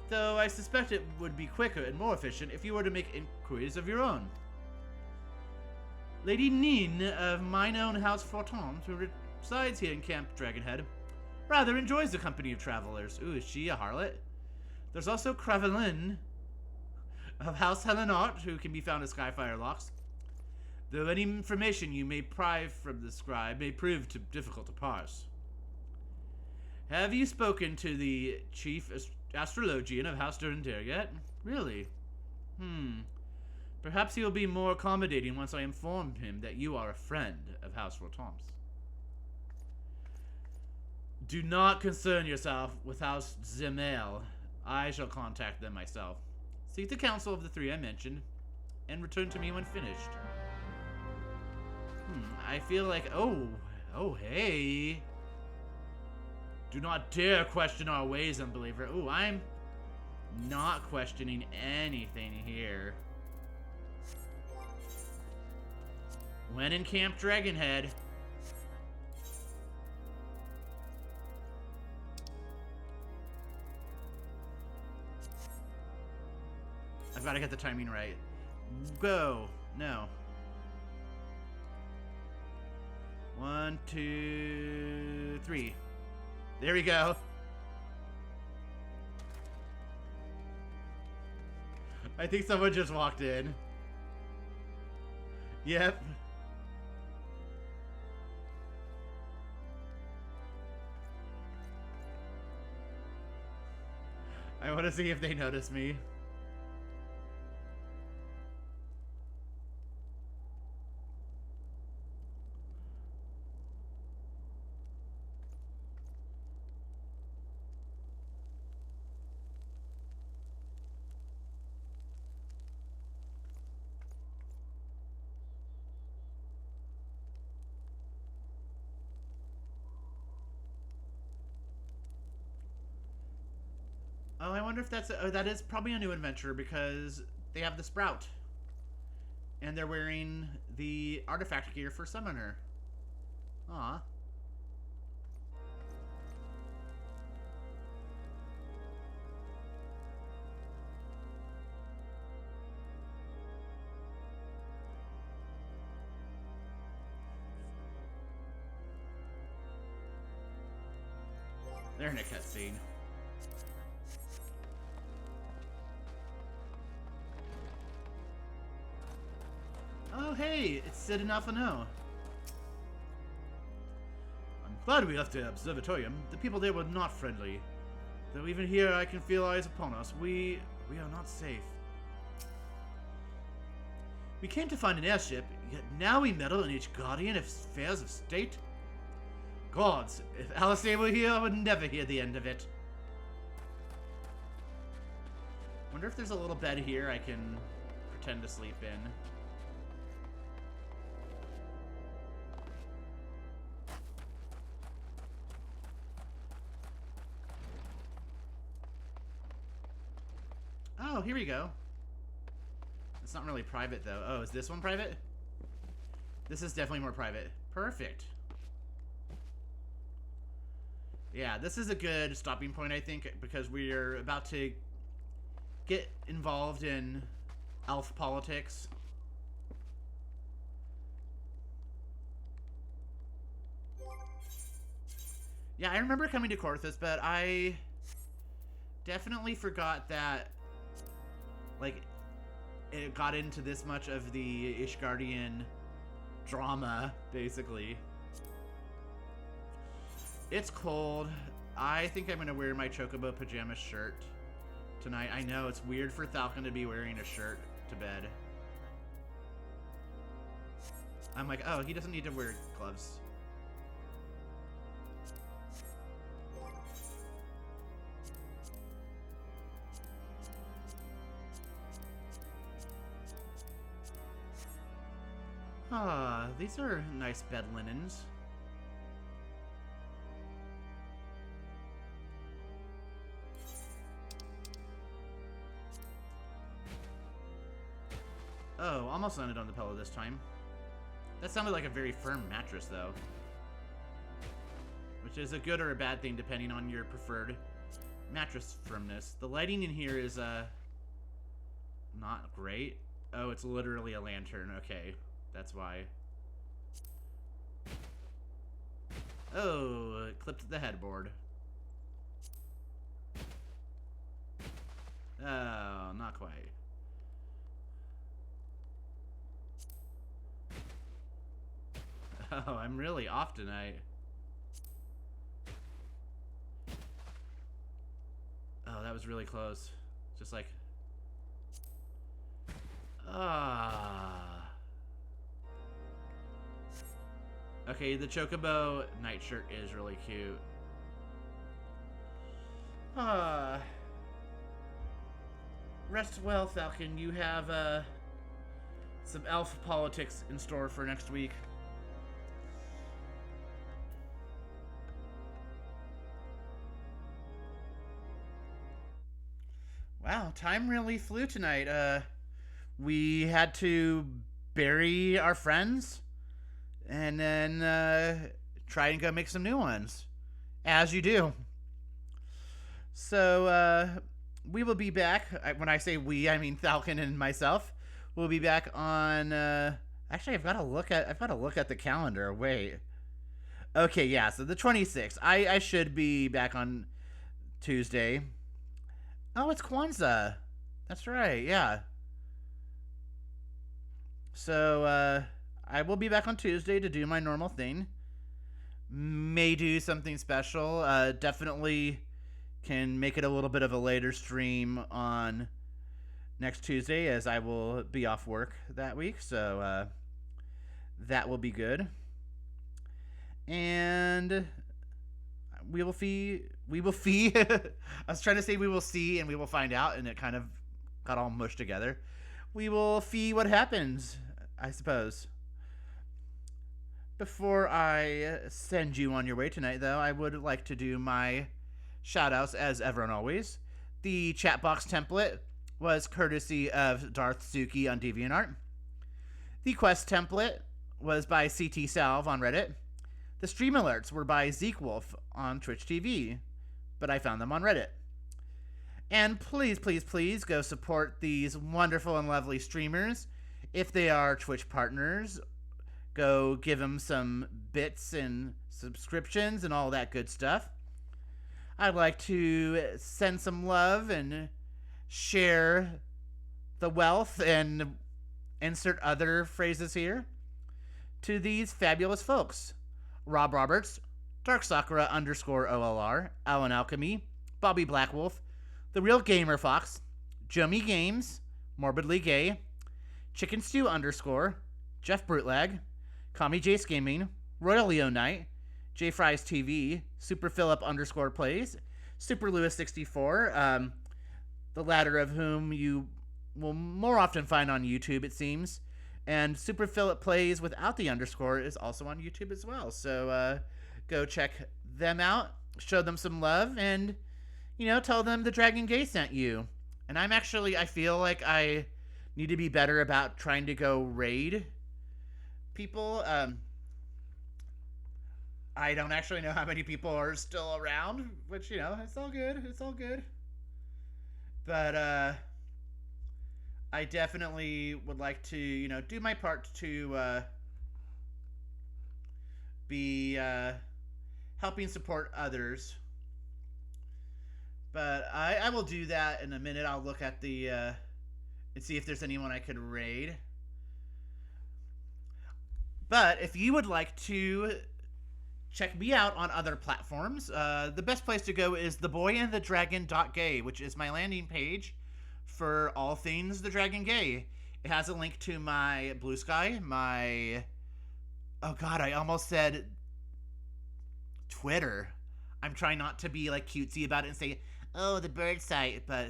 though I suspect it would be quicker and more efficient if you were to make inquiries of your own. Lady Nin of mine own House Forton, who resides here in Camp Dragonhead, rather enjoys the company of travelers. Ooh, is she a harlot? There's also Cravelin of House Helenart, who can be found at Skyfire Locks, though any information you may pry from the scribe may prove difficult to parse. Have you spoken to the chief astrologian of House Durandere yet? Really? Perhaps he will be more accommodating once I inform him that you are a friend of House Fortomps. Do not concern yourself with House Zemel. I shall contact them myself. Seek the counsel of the three I mentioned, and return to me when finished. I feel like... Oh, hey. Do not dare question our ways, unbeliever. Ooh, I'm not questioning anything here. When in Camp Dragonhead. I've got to get the timing right. Go. No. 1, 2, 3. There we go. I think someone just walked in. Yep. I want to see if they notice me. Oh, I wonder if that's that is probably a new adventure because they have the Sprout. And they're wearing the artifact gear for Summoner. Aw. They're in a cutscene. Oh, hey, it's Sid and Alphano. I'm glad we left the observatorium. The people there were not friendly. Though even here I can feel eyes upon us. We are not safe. We came to find an airship, yet now we meddle in each guardian affairs of state? Gods, if Alistair were here, I would never hear the end of it. Wonder if there's a little bed here I can pretend to sleep in. Oh, here we go. It's not really private, though. Oh, is this one private? This is definitely more private. Perfect. Yeah, this is a good stopping point, I think, because we're about to get involved in elf politics. Yeah, I remember coming to Korthus, but I definitely forgot that, like, it got into this much of the Ishgardian drama, basically. It's cold. I think I'm going to wear my Chocobo pajama shirt tonight. I know, it's weird for Falcon to be wearing a shirt to bed. I'm like, oh, he doesn't need to wear gloves. Ah, these are nice bed linens. Oh, almost landed on the pillow this time. That sounded like a very firm mattress, though. Which is a good or a bad thing, depending on your preferred mattress firmness. The lighting in here is, not great. Oh, it's literally a lantern. Okay, that's why. Oh, it clipped the headboard. Oh, not quite. Oh, I'm really off tonight. Oh, that was really close. Just like... Ah. Okay, the Chocobo nightshirt is really cute. Ah. Rest well, Falcon. You have, some elf politics in store for next week. Wow, time really flew tonight. We had to bury our friends. and then try and go make some new ones, as you do. So we will be back. When I say we, I mean Falcon and myself. We'll be back on. Actually, I've got to look at the calendar. Wait. Okay, yeah. So the 26th. I should be back on Tuesday. Oh, it's Kwanzaa. That's right. Yeah. So I will be back on Tuesday to do my normal thing. May do something special. Definitely can make it a little bit of a later stream on next Tuesday, as I will be off work that week. So that will be good. And we will fee. I was trying to say we will see and we will find out, and it kind of got all mushed together. We will see what happens, I suppose. Before I send you on your way tonight, though, I would like to do my shoutouts as ever and always. The chat box template was courtesy of Darth Suki on DeviantArt. The quest template was by CT Salve on Reddit. The stream alerts were by Zeke Wolf on Twitch TV, but I found them on Reddit. And please, please, please go support these wonderful and lovely streamers. If they are Twitch partners, go give them some bits and subscriptions and all that good stuff. I'd like to send some love and share the wealth and insert other phrases here to these fabulous folks. Rob Roberts, Dark Sakura _OLR, Alan Alchemy, Bobby Blackwolf, The Real Gamer Fox, Jomi Games, Morbidly Gay, Chicken Stew _, Jeff Brutlag, Kami Jace Gaming, Royal Leo Knight, J Fries TV, Super Philip _plays, Super Lewis 64, the latter of whom you will more often find on YouTube, it seems. And Super Philip Plays without the underscore is also on YouTube as well. So go check them out, show them some love, and, tell them the Dragon Gay sent you. And I feel like I need to be better about trying to go raid people. I don't actually know how many people are still around, which, it's all good. It's all good. But, I definitely would like to, do my part to be helping support others. But I will do that in a minute. I'll look at the and see if there's anyone I could raid. But if you would like to check me out on other platforms, the best place to go is theboyandthedragon.gay, which is my landing page for all things The Dragon Gay. It has a link to my Blue Sky, oh god, I almost said Twitter. I'm trying not to be like cutesy about it and say, oh, the bird site, but,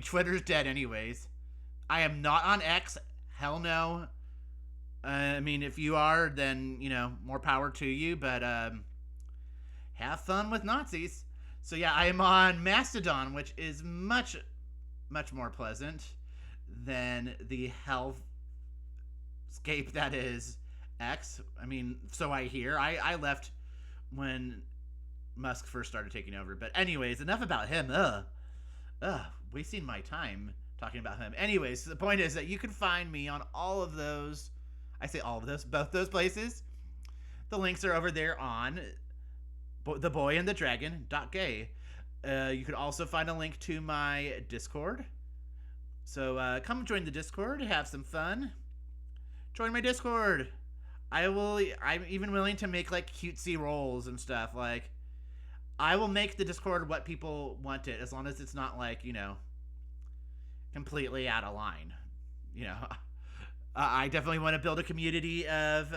Twitter's dead anyways. I am not on X, hell no. If you are, then, more power to you, but, have fun with Nazis. So yeah, I am on Mastodon, which is much more pleasant than the hellscape that is X. So I hear. I left when Musk first started taking over. But anyways, enough about him. Wasting my time talking about him. Anyways, the point is that you can find me on all of those. I say all of those, both those places. The links are over there on theboyandthedragon.gay. You could also find a link to my Discord. So come join the Discord, have some fun. Join my Discord. I'm even willing to make like cutesy rolls and stuff. Like, I will make the Discord what people want it, as long as it's not like, completely out of line. I definitely want to build a community of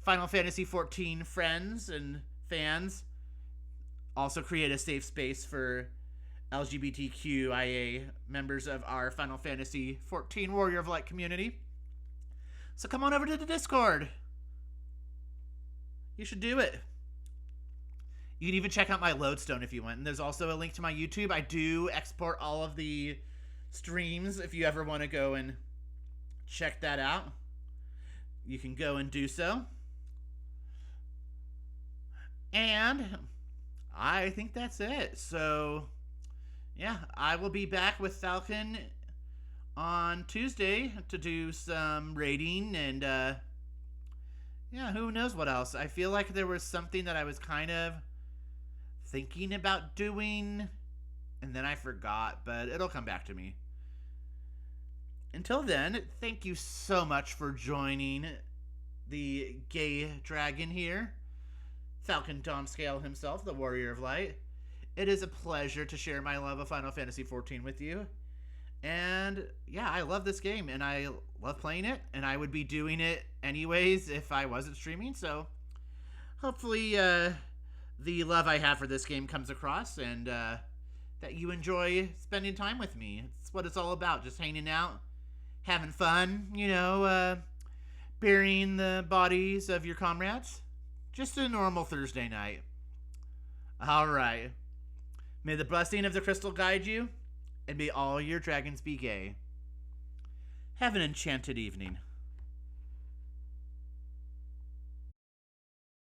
Final Fantasy XIV friends and fans. Also create a safe space for LGBTQIA members of our Final Fantasy XIV Warrior of Light community. So come on over to the Discord. You should do it. You can even check out my Lodestone if you want. And there's also a link to my YouTube. I do export all of the streams if you ever want to go and check that out. you can go and do so. And I think that's it. So, yeah, I will be back with Falcon on Tuesday to do some raiding and, yeah, who knows what else. I feel like there was something that I was kind of thinking about doing, and then I forgot, but it'll come back to me. Until then, thank you so much for joining the gay dragon here, Falcon Dawnscale himself, the Warrior of Light. It is a pleasure to share my love of Final Fantasy XIV with you. And yeah, I love this game, and I love playing it, and I would be doing it anyways if I wasn't streaming, so hopefully the love I have for this game comes across, and that you enjoy spending time with me. It's what it's all about, just hanging out, having fun, you know, burying the bodies of your comrades. Just a normal Thursday night. Alright. May the blessing of the crystal guide you, and may all your dragons be gay. Have an enchanted evening.